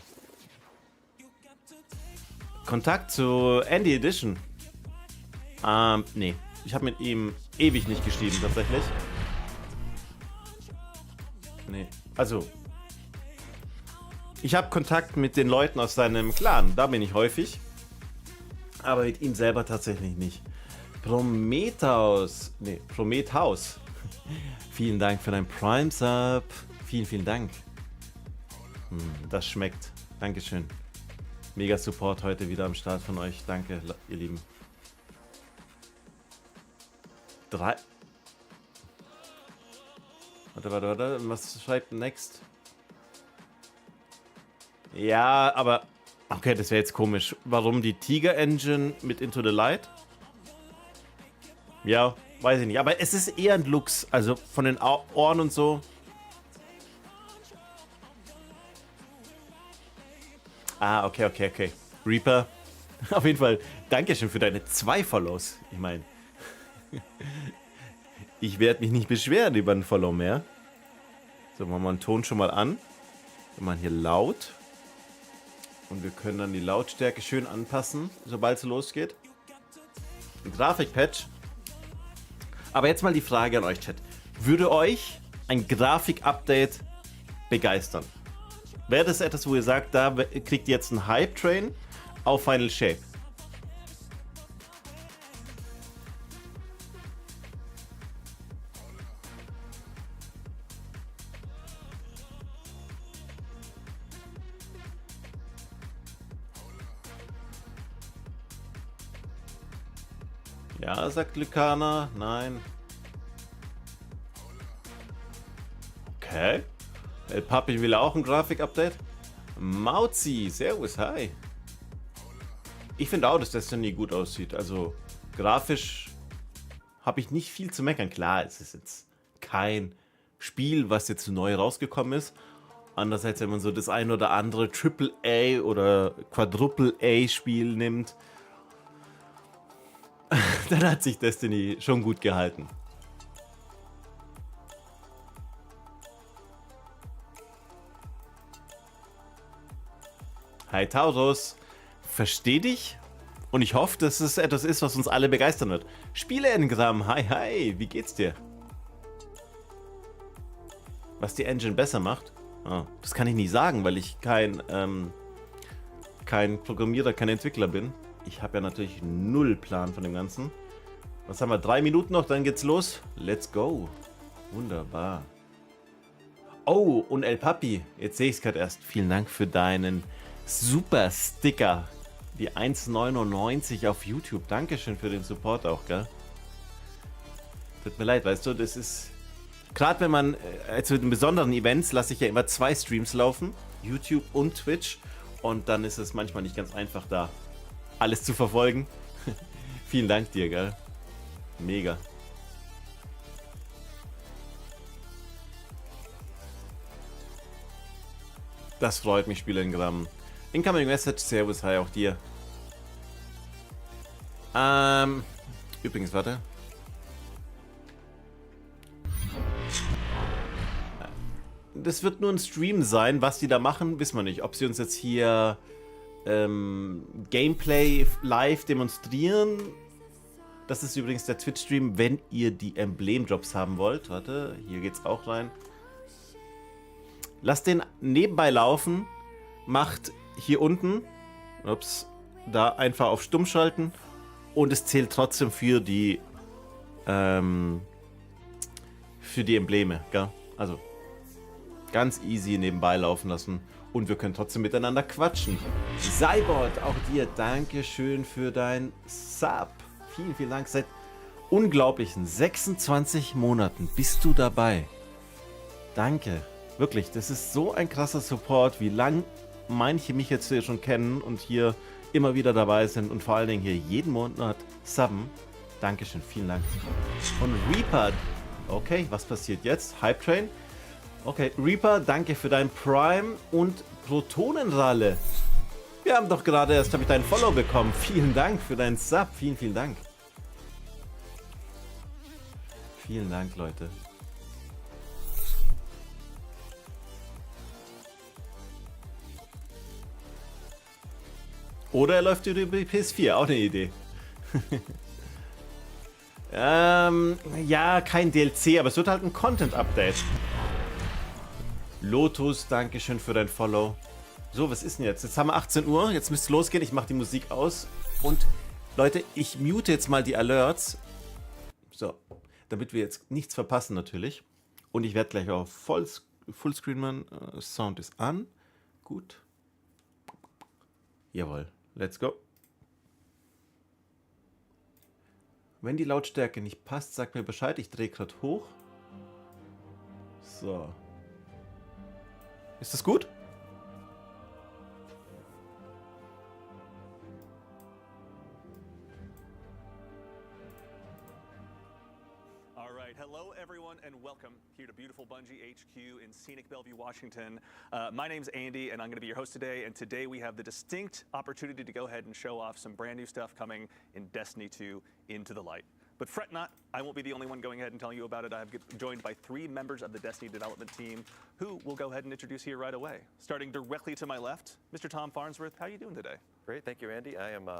Kontakt zu Andy Edition. Nee. Ich habe mit ihm ewig nicht geschrieben, tatsächlich. Nee. Also. Ich habe Kontakt mit den Leuten aus seinem Clan. Da bin ich häufig. Aber mit ihm selber tatsächlich nicht. Prometheus. Nee, Prometheus. Vielen Dank für dein Prime-Sub. Vielen, vielen Dank. Das schmeckt. Dankeschön. Mega Support heute wieder am Start von euch. Danke, ihr Lieben. 3. Warte. Was schreibt next? Ja, aber okay, das wäre jetzt komisch. Warum die Tiger Engine mit Into the Light? Ja, weiß ich nicht. Aber es ist eher ein Luchs. Also von den Ohren und so. Ah, okay. Reaper. Auf jeden Fall, Dankeschön für deine 2 Follows. Ich meine, ich werde mich nicht beschweren über einen Follow mehr. So, machen wir den Ton schon mal an. Wir machen hier laut. Und wir können dann die Lautstärke schön anpassen, sobald es losgeht. Ein Grafikpatch. Aber jetzt mal die Frage an euch, Chat. Würde euch ein Grafik-Update begeistern? Wäre das etwas, wo ihr sagt, da kriegt ihr jetzt einen Hype-Train auf Final Shape? Ja, sagt Lykana. Nein. Okay. El Papi will auch ein Grafik-Update. Mauzi, servus, hi. Ich finde auch, dass Destiny gut aussieht. Also grafisch habe ich nicht viel zu meckern. Klar, es ist jetzt kein Spiel, was jetzt neu rausgekommen ist. Andererseits, wenn man so das ein oder andere Triple-A oder Quadruple-A-Spiel nimmt, dann hat sich Destiny schon gut gehalten. Hi Taurus, versteh dich und ich hoffe, dass es etwas ist, was uns alle begeistern wird. Spiele-Engramm, hi hi, wie geht's dir? Was die Engine besser macht? Oh, das kann ich nicht sagen, weil ich kein Programmierer, kein Entwickler bin. Ich habe ja natürlich null Plan von dem Ganzen. Was haben wir? 3 Minuten noch, dann geht's los. Let's go. Wunderbar. Oh, und El Papi, jetzt sehe ich es gerade erst. Vielen Dank für deinen super Sticker. Die 1,99 auf YouTube. Dankeschön für den Support auch, gell? Tut mir leid, weißt du, das ist... Gerade wenn man, zu den besonderen Events lasse ich ja immer 2 Streams laufen. YouTube und Twitch. Und dann ist es manchmal nicht ganz einfach, da alles zu verfolgen. Vielen Dank dir, gell? Mega. Das freut mich, Spielerengramm. Incoming Message, servus, hi auch dir. Übrigens, warte. Das wird nur ein Stream sein. Was die da machen, wissen wir nicht. Ob sie uns jetzt hier Gameplay live demonstrieren. Das ist übrigens der Twitch-Stream, wenn ihr die Emblem-Drops haben wollt. Warte, hier geht's auch rein. Lasst den nebenbei laufen. Macht hier unten, da einfach auf Stumm schalten. Und es zählt trotzdem für die Embleme. Gell? Also ganz easy nebenbei laufen lassen. Und wir können trotzdem miteinander quatschen. Cyborg, auch dir, Dankeschön für dein Sub. Vielen, vielen Dank. Seit unglaublichen 26 Monaten bist du dabei. Danke. Wirklich, das ist so ein krasser Support, wie lang manche mich jetzt hier schon kennen und hier immer wieder dabei sind und vor allen Dingen hier jeden Monat subben. Dankeschön, vielen Dank. Und Reaper, okay, was passiert jetzt? Hype Train? Okay, Reaper, danke für dein Prime und Protonenralle. Wir haben doch gerade erst, habe ich deinen Follow bekommen. Vielen Dank für deinen Sub. Vielen, vielen Dank. Vielen Dank, Leute. Oder er läuft über die PS4, auch eine Idee. Ja, kein DLC, aber es wird halt ein Content-Update. Lotus, Dankeschön für dein Follow. So, was ist denn jetzt? Jetzt haben wir 18 Uhr, jetzt müsste es losgehen. Ich mache die Musik aus. Und Leute, ich mute jetzt mal die Alerts. So, damit wir jetzt nichts verpassen natürlich. Und ich werde gleich auf Fullscreen machen. Sound ist an. Gut. Jawohl, let's go. Wenn die Lautstärke nicht passt, sagt mir Bescheid. Ich drehe gerade hoch. So. Ist das gut? All right, hello everyone and welcome here to beautiful Bungie HQ in scenic Bellevue, Washington. My name's Andy and I'm going to be your host today, and today we have the distinct opportunity to go ahead and show off some brand new stuff coming in Destiny 2 Into the Light. But fret not, I won't be the only one going ahead and telling you about it. I'm joined by 3 members of the Destiny development team who we'll go ahead and introduce here right away. Starting directly to my left, Mr. Tom Farnsworth, how are you doing today? Great, thank you, Andy. I am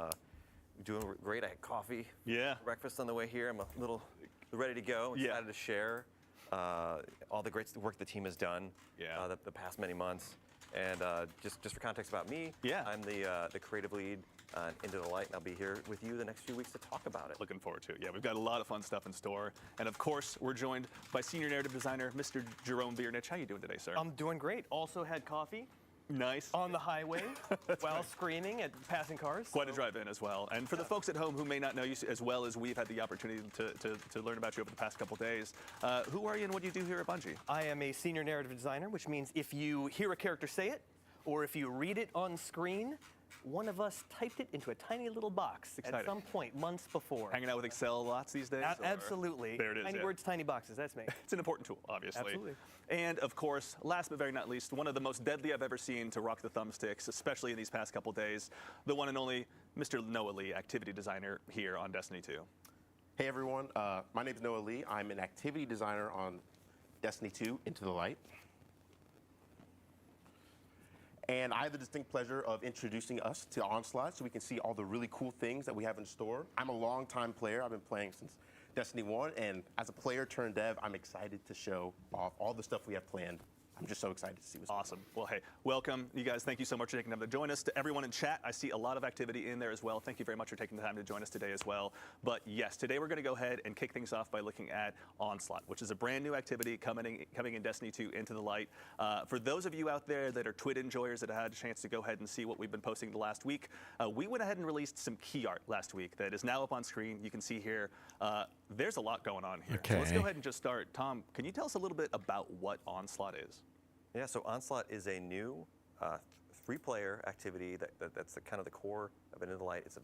doing great. I had coffee, breakfast on the way here. I'm a little ready to go. Excited to share all the great work the team has done the past many months. And just for context about me, I'm the creative lead Into the Light, and I'll be here with you the next few weeks to talk about it. Looking forward to it. Yeah, we've got a lot of fun stuff in store. And of course, we're joined by senior narrative designer, Mr. Jerome Biernich. How you doing today, sir? I'm doing great. Also had coffee. Nice. on the highway while screaming at passing cars. Quite a drive in as well. And for the folks at home who may not know you as well as we've had the opportunity to learn about you over the past couple days, who are you and what do you do here at Bungie? I am a senior narrative designer, which means if you hear a character say it, or if you read it on screen, one of us typed it into a tiny little box at some point months before. Hanging out with Excel lots these days? Absolutely. There it is. Tiny words, tiny boxes. That's me. It's an important tool, obviously. Absolutely. And of course, last but very not least, one of the most deadly I've ever seen to rock the thumbsticks, especially in these past couple days, the one and only Mr. Noah Lee, activity designer here on Destiny 2. Hey everyone, my name is Noah Lee. I'm an activity designer on Destiny 2 Into the Light. And I have the distinct pleasure of introducing us to Onslaught so we can see all the really cool things that we have in store. I'm a longtime player. I've been playing since Destiny 1, and as a player turned dev, I'm excited to show off all the stuff we have planned. I'm just so excited to see what's awesome. Well, hey, welcome. You guys, thank you so much for taking time to join us. To everyone in chat, I see a lot of activity in there as well. Thank you very much for taking the time to join us today as well. But yes, today we're going to go ahead and kick things off by looking at Onslaught, which is a brand new activity coming in Destiny 2 Into the Light. For those of you out there that are Twit enjoyers that have had a chance to go ahead and see what we've been posting the last week, we went ahead and released some key art last week that is now up on screen. You can see here, there's a lot going on here. Okay. So let's go ahead and just start. Tom, can you tell us a little bit about what Onslaught is? Yeah, so Onslaught is a new 3-player activity that's kind of the core of Into the Light. It's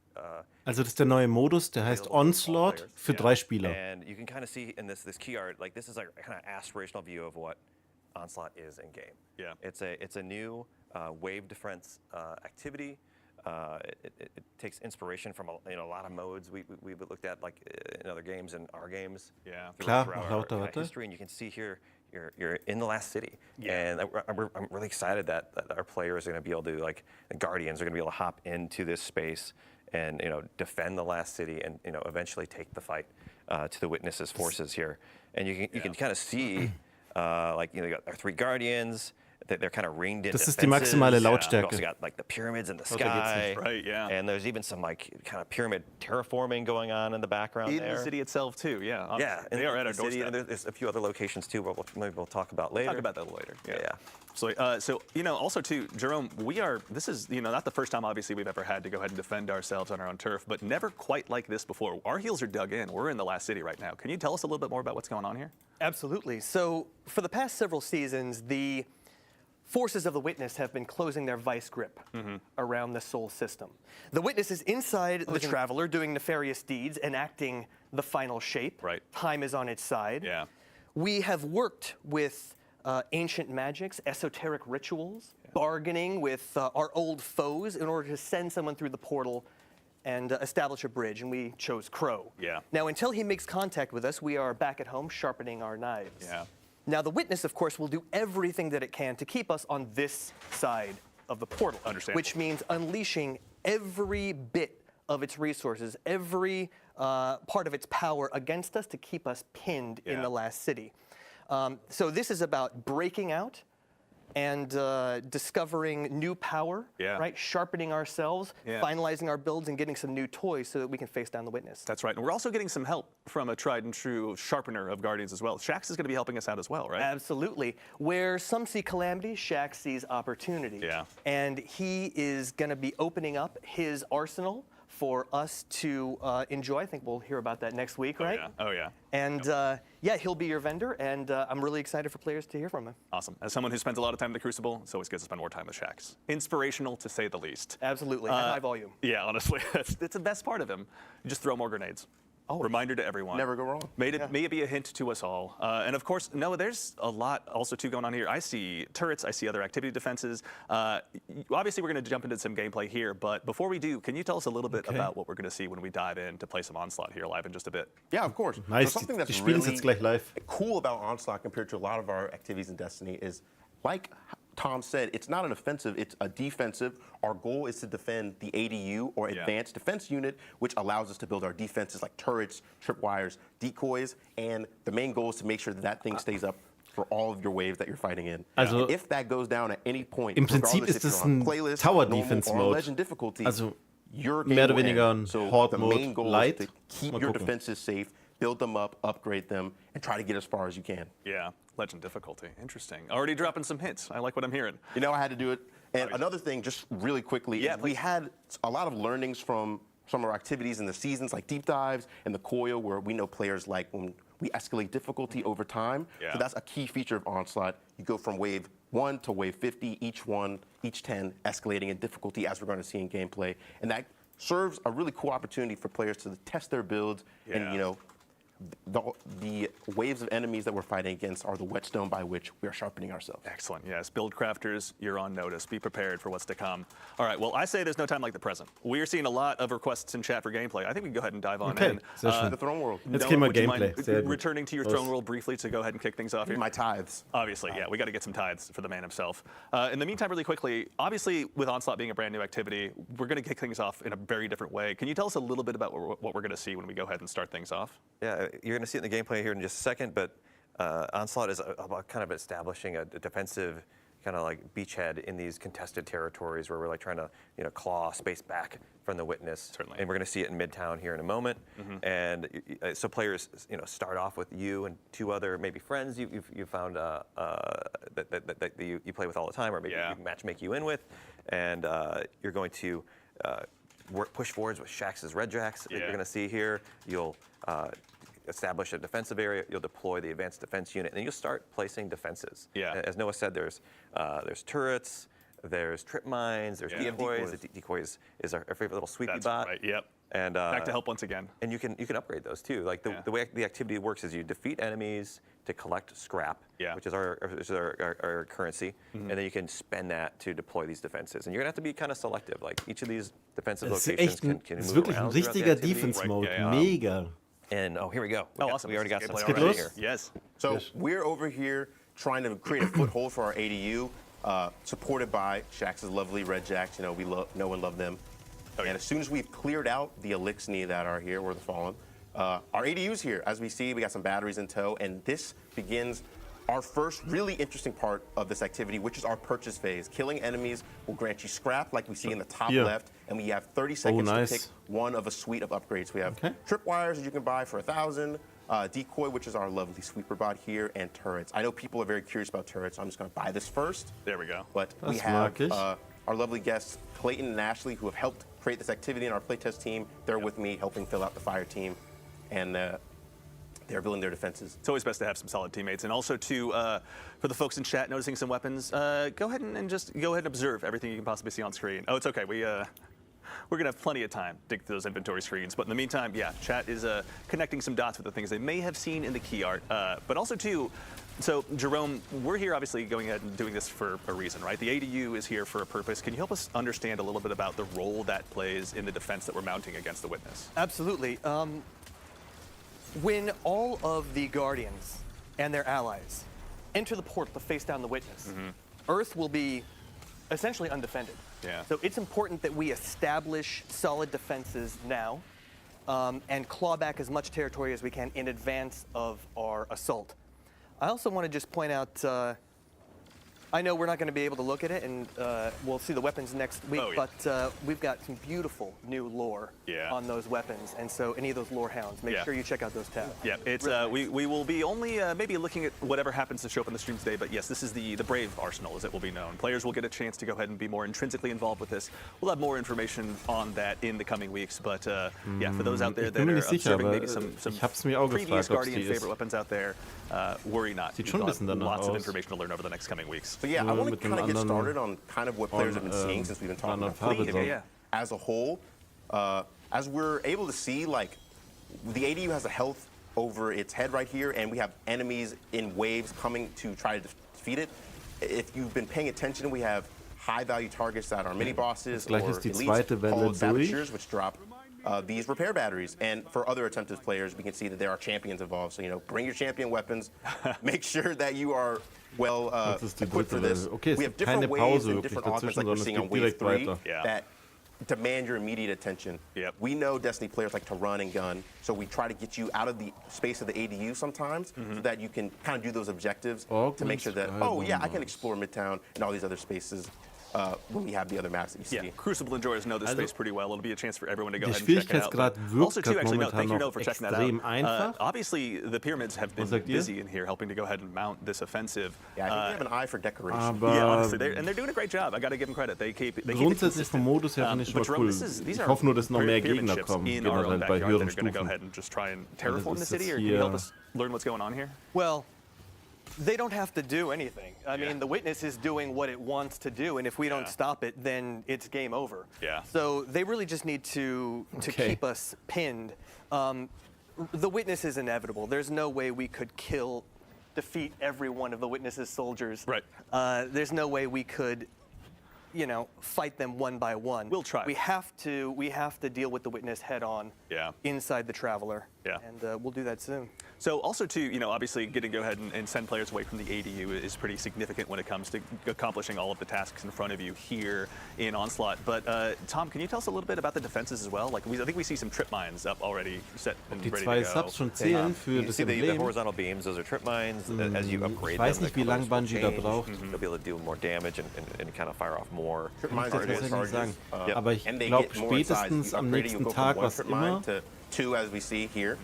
Also das ist der neue Modus, der heißt Onslaught für 3 Spieler. And you can kind of see in this key art, like this is like a kind of aspirational view of what Onslaught is in game. Yeah. It's a new wave defense activity. It takes inspiration from a lot of modes we've looked at, like in other games and our games. Yeah. Klar, throughout our warte. history, and you can see here you're in the last city, and I'm really excited that our players are going to be able to, like, the Guardians are going to be able to hop into this space and defend the last city and eventually take the fight to the Witnesses' forces here. And you can kind of see like you got our 3 Guardians. They're kind of ringed in. Das ist die maximale We've Lautstärke. also got like the pyramids in the Okay, geht's sky, nicht. Right, yeah. And there's even some like kind of pyramid terraforming going on in the background In there. the city itself too, yeah. Obviously. Yeah, They are at our the city, doorstep. and there's a few other locations too, but maybe we'll talk about later. Talk about that a little later. Yeah. So also too, Jerome, this is not the first time obviously we've ever had to go ahead and defend ourselves on our own turf, but never quite like this before. Our heels are dug in. We're in the last city right now. Can you tell us a little bit more about what's going on here? Absolutely. So for the past several seasons, the forces of the Witness have been closing their vice grip around the Sol system. The Witness is inside the Traveler doing nefarious deeds, enacting the final shape. Right. Time is on its side. Yeah. We have worked with ancient magics, esoteric rituals, bargaining with our old foes in order to send someone through the portal and establish a bridge, and we chose Crow. Yeah. Now, until he makes contact with us, we are back at home sharpening our knives. Yeah. Now, the Witness, of course, will do everything that it can to keep us on this side of the portal. Understandable. Which means unleashing every bit of its resources, every part of its power against us to keep us pinned in the last city. So this is about breaking out and discovering new power, right? Sharpening ourselves, finalizing our builds, and getting some new toys so that we can face down the Witness. That's right. And we're also getting some help from a tried and true sharpener of Guardians as well. Shax is going to be helping us out as well, right? Absolutely. Where some see calamity, Shax sees opportunity. Yeah. And he is going to be opening up his arsenal for us to enjoy. I think we'll hear about that next week, right? Oh, yeah. And he'll be your vendor, and I'm really excited for players to hear from him. Awesome. As someone who spends a lot of time in the Crucible, it's always good to spend more time with Shax. Inspirational, to say the least. Absolutely, at high volume. Yeah, honestly, that's the best part of him. You just throw more grenades. Always. Reminder to everyone. Never go wrong. May it be a hint to us all. And of course, Noah, there's a lot also too going on here. I see turrets, I see other activity defenses. Obviously, we're going to jump into some gameplay here, but before we do, can you tell us a little bit about what we're going to see when we dive in to play some Onslaught here live in just a bit? Yeah, of course. Nice. So something Die that's spielen es really jetzt gleich live. cool about Onslaught compared to a lot of our activities in Destiny is, like Tom said, it's not an offensive, it's a defensive. Our goal is to defend the ADU, or Advanced Defense Unit, which allows us to build our defenses like turrets, tripwires, decoys, and the main goal is to make sure that thing stays up for all of your waves that you're fighting in. Also, and if that goes down at any point, im Prinzip regardless ist if es you're on ein playlist, Tower normal, Defense or Mode. legend difficulty, Also, your game mehr oder will weniger end. ein So Horde the Mode main goal Light. is to keep Mal your gucken. defenses safe, build them up, upgrade them, and try to get as far as you can. Yeah, legend difficulty. Interesting. Already dropping some hints. I like what I'm hearing. You know, I had to do it And another thing, just really quickly, is we had a lot of learnings from some of our activities in the seasons, like deep dives and the coil, where we know players like when we escalate difficulty over time. So that's a key feature of Onslaught. You go from wave 1 to wave 50, each 10 escalating in difficulty, as we're going to see in gameplay. And that serves a really cool opportunity for players to test their builds and, you know, the waves of enemies that we're fighting against are the whetstone by which we are sharpening ourselves. Excellent. Yes, build crafters, you're on notice. Be prepared for what's to come. All right. Well, I say there's no time like the present. We are seeing a lot of requests in chat for gameplay. I think we can go ahead and dive on in. The Throne World. Let's Noah, keep my would you mind gameplay. returning to your Throne World briefly to go ahead and kick things off here? My tithes. Obviously, yeah. We got to get some tithes for the man himself. In the meantime, really quickly, obviously, with Onslaught being a brand new activity, we're going to kick things off in a very different way. Can you tell us a little bit about what we're going to see when we go ahead and start things off? Yeah, you're going to see it in the gameplay here in just a second, but Onslaught is about kind of establishing a defensive kind of like beachhead in these contested territories where we're like trying to, you know, claw space back from the witness. Certainly. And we're going to see it in Midtown here in a moment. And so players, you know, start off with you and 2 other maybe friends you found that you play with all the time, or maybe you matchmake you in with, and you're going to push forwards with Shax's Red Jacks that you're going to see here. You'll establish a defensive area, you'll deploy the advanced defense unit, and then you'll start placing defenses. As Noah said, there's turrets, there's trip mines, there's decoys. The decoys is our favorite little sweepy bot. Right, yep. And back to help once again. And you can upgrade those too. Like the way the activity works is you defeat enemies to collect scrap, which is our currency, and then you can spend that to deploy these defenses. And you're gonna have to be kind of selective. Like each of these defensive locations can ist move wirklich ein around throughout the richtiger activity. Defense Mode. Yeah. Mega. And here we go. Awesome. We already got some Gameplay stuff already. here. Yes. So we're over here trying to create a foothold for our ADU, supported by Shax's lovely Red Jacks. You know, we know and love them. And as soon as we've cleared out the Elixni that are here, or the Fallen, our ADU's here. As we see, we got some batteries in tow, and this begins our first really interesting part of this activity, which is our purchase phase. Killing enemies will grant you scrap, like we see in the top left, and we have 30 seconds to pick one of a suite of upgrades. We have tripwires that you can buy for 1,000, decoy, which is our lovely sweeper bot here, and turrets. I know people are very curious about turrets, so I'm just going to buy this first. There we go. But we have our lovely guests, Clayton and Ashley, who have helped create this activity in our playtest team. They're with me, helping fill out the fire team, and they're building their defenses. It's always best to have some solid teammates. And also, for the folks in chat noticing some weapons, go ahead and observe everything you can possibly see on screen. Oh, it's okay. We're going to have plenty of time to dig through those inventory screens. But in the meantime, chat is connecting some dots with the things they may have seen in the key art. But also, too, so Jerome, we're here obviously going ahead and doing this for a reason, right? The ADU is here for a purpose. Can you help us understand a little bit about the role that plays in the defense that we're mounting against the witness? Absolutely. When all of the Guardians and their allies enter the portal to face down the witness, Earth will be essentially undefended. So it's important that we establish solid defenses now and claw back as much territory as we can in advance of our assault. I also want to just point out, I know we're not going to be able to look at it, and we'll see the weapons next week, but we've got some beautiful new lore on those weapons, and so any of those lore hounds, make sure you check out those tabs. Yeah, it's we will be only maybe looking at whatever happens to show up on the stream today, but yes, this is the Brave Arsenal, as it will be known. Players will get a chance to go ahead and be more intrinsically involved with this. We'll have more information on that in the coming weeks, but yeah, for those out there that are observing maybe some previous Guardian favorite weapons out there, worry not. We've got lots of information to learn over the next coming weeks. But yeah, I want to kind of get started on kind of what players have been seeing since we've been talking about fleet as a whole. As we're able to see, like, the ADU has a health over its head right here, and we have enemies in waves coming to try to defeat it. If you've been paying attention, we have high-value targets that are mini-bosses or elites called saboteurs, which drop these repair batteries. And for other attempted players, we can see that there are champions involved. So, you know, bring your champion weapons. Make sure that you are well equipped for this. We have different waves and different augments like we're seeing on Wave 3 that demand your immediate attention. We know Destiny players like to run and gun, so we try to get you out of the space of the ADU sometimes so that you can kind of do those objectives to make sure that, oh yeah, I can explore Midtown and all these other spaces. when we have the other maps that you see. Yeah, Crucible enjoyers know this Also, space pretty well. It'll be a chance for everyone to go der ahead and check it out. Schwierigkeitsgrad But wirkt also, too, grad actually, no, momentan thank you, noch Noah, for checking that extrem out. einfach. Obviously, the Pyramids have been sagt ihr? busy in here helping to go ahead and mount this offensive. Yeah, I think they have an eye for decoration. Aber Yeah, honestly, they're doing a great job. I got to give them credit. They keep it grundsätzlich vom consistent. Modus her finde ich schon But mal Jerome, cool. these Ich are hoffe nur, dass noch mehr pyramid Gegner ships kommen, in our own generell bei backyard höheren that are going to go Stufen. ahead and just try and terraform the ist city. jetzt Or can you help hier- us learn what's going on here? Well, they don't have to do anything. I mean, the witness is doing what it wants to do, and if we don't stop it, then it's game over. Yeah. So they really just need to Okay. keep us pinned. The witness is inevitable. There's no way we could defeat every one of the witness's soldiers. Right. There's no way we could, fight them one by one. We'll try. We have to deal with the witness head on. Yeah. Inside the Traveler. Yeah. And we'll do that soon. So also too, obviously getting to go ahead and send players away from the ADU is pretty significant when it comes to accomplishing all of the tasks in front of you here in Onslaught. But Tom, can you tell us a little bit about the defenses as well? Like I think we see some trip mines up already set and Die ready zwei to go. Subs schon zählen für You das see the Emblem. horizontal beams, those are trip mines. As you upgrade Ich weiß them, nicht, the wie lang colors will Bungie da change. braucht. You'll be able to do more damage and kind of fire off more. Trip mines Das are kann ich good nicht sagen. charges. Aber ich And they glaube, get more in size. spätestens You am upgrade it, you nächsten go from Tag, one was trip immer. mine to 2, as we see here.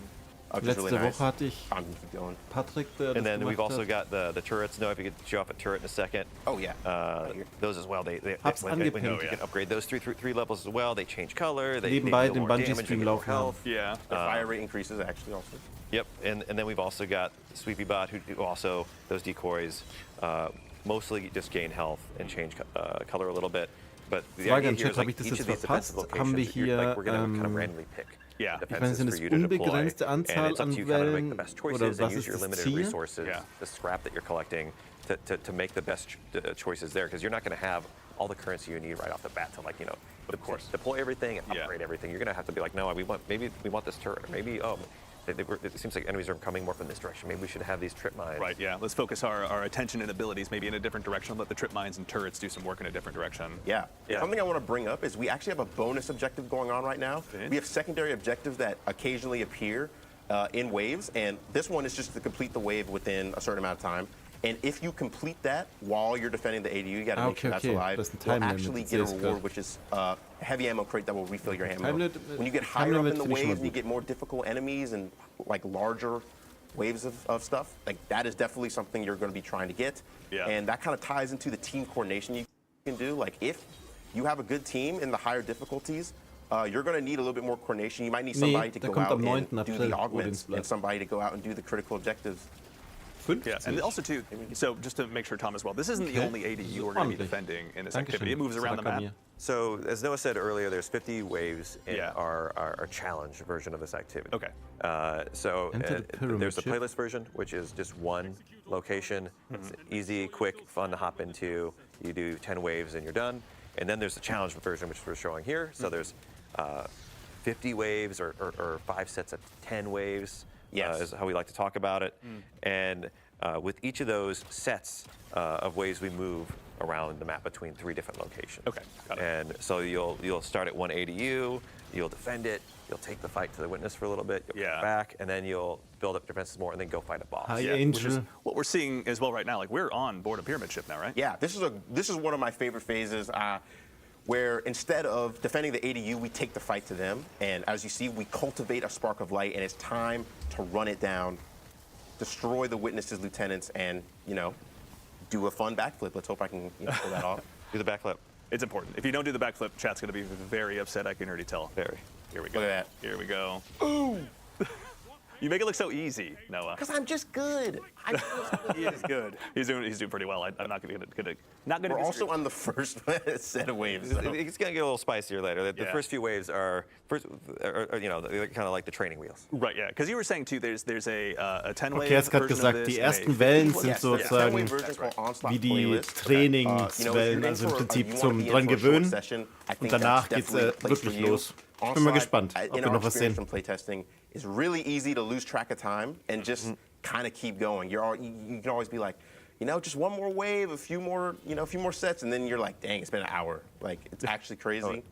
Which is Letzte really nice. Woche hatte ich I'm gonna keep going. Patrick, der And das then we've gemacht also hat. got the turrets. Noah, if you could show off a turret in a second. Oh yeah. Right here. Those as well. They Hab's when angepinnt. you can upgrade those three levels as well. They change color. They Nebenbei deal den more Bungee damage, they Stream get more laufen health. haben. Yeah. The fire rate increases actually also. Yep, and then we've also got Sweepy Bot, who also, those decoys, mostly just gain health and change color a little bit. But the Frage idea an here Chat, is habe like ich das each jetzt of these defensive verpasst? Haben wir locations, hier, we're going to kind of randomly pick Yeah. defenses Ich meine, sind for es you to deploy. unbegrenzte And Anzahl it's up an to you kind of make the Wellen best oder choices and was use ist your das limited Ziel? resources, Yeah. the scrap that you're collecting, to make the best choices there, because you're not going to have all the currency you need right off the bat to Of course. deploy everything and Yeah. upgrade everything. You're going to have to be like, no, maybe we want this turret, or maybe it seems like enemies are coming more from this direction. Maybe we should have these trip mines. Right, yeah. Let's focus our attention and abilities maybe in a different direction. Let the trip mines and turrets do some work in a different direction. Yeah. Yeah. Something I want to bring up is we actually have a bonus objective going on right now. Okay. We have secondary objectives that occasionally appear in waves, and this one is just to complete the wave within a certain amount of time. And if you complete that while you're defending the ADU, you got to make sure that's alive. Das ist ein You'll Time actually Limit, get a ich sehe es reward, grad. which is a heavy ammo crate that will refill your ammo. Time Limit- When you get Time higher up Limit in the finde ich schon mal waves, and you gut. get more difficult enemies and like larger waves of stuff, like that is definitely something you're going to be trying to get. Yeah. And that kind of ties into the team coordination you can do. Like if you have a good team in the higher difficulties, you're going to need a little bit more coordination. You might need somebody to der go kommt out am and 9. do April, the augments Odin's Blood. and somebody to go out and do the critical objectives. 50? Yeah, and also too, so just to make sure, Tom, as well, this isn't the Okay. only ADU we're going to be Ordentlich. defending in this Dankeschön. activity. It moves around the Saka map. mir. So, as Noah said earlier, there's 50 waves in Yeah. our challenge version of this activity. Okay. So Enter the pyramid there's the ship. playlist version, which is just one location. It's easy, quick, fun to hop into. You do 10 waves and you're done. And then there's the challenge version, which we're showing here. So there's 50 waves or 5 sets of 10 waves. Yes. Is how we like to talk about it. And with each of those sets of ways, we move around the map between 3 different locations. Okay, got it. And so you'll start at one ADU, you'll defend it, you'll take the fight to the witness for a little bit, you'll Yeah. come back, and then you'll build up defenses more, and then go fight a boss. Hi, Yeah, which is Angel. what we're seeing as well right now. Like we're on board a pyramid ship now, right? Yeah, this is one of my favorite phases where instead of defending the ADU, we take the fight to them. And as you see, we cultivate a spark of light, and it's time to run it down, destroy the witnesses, lieutenants, and, do a fun backflip. Let's hope I can pull that off. Do the backflip. It's important. If you don't do the backflip, chat's going to be very upset. I can already tell. Very. Here we go. Look at that. Here we go. Ooh. You make it look so easy, Noah. Because I'm just good. He is good. He's doing pretty well. I'm not going to We're also on the first set of waves. So. It's going to get a little spicier later. The Yeah. first few waves are they're kind of like the training wheels. Right, yeah. Because you were saying too, there's a 10-wave Okay, er hat gerade version of gesagt, this die and a ersten Wellen 50 sind Yes, sozusagen the 10-wave version is called Onslaught wie die Playlist. Trainingswellen, also im Prinzip zum dran gewöhnen. Und danach geht's wirklich los. Ich bin mal gespannt, ob wir noch was sehen. From playtesting, it's really easy to lose track of time and just kind of keep going. You can always be like, just one more wave, a few more sets, and then you're like, dang, it's been an hour. Like, it's actually crazy.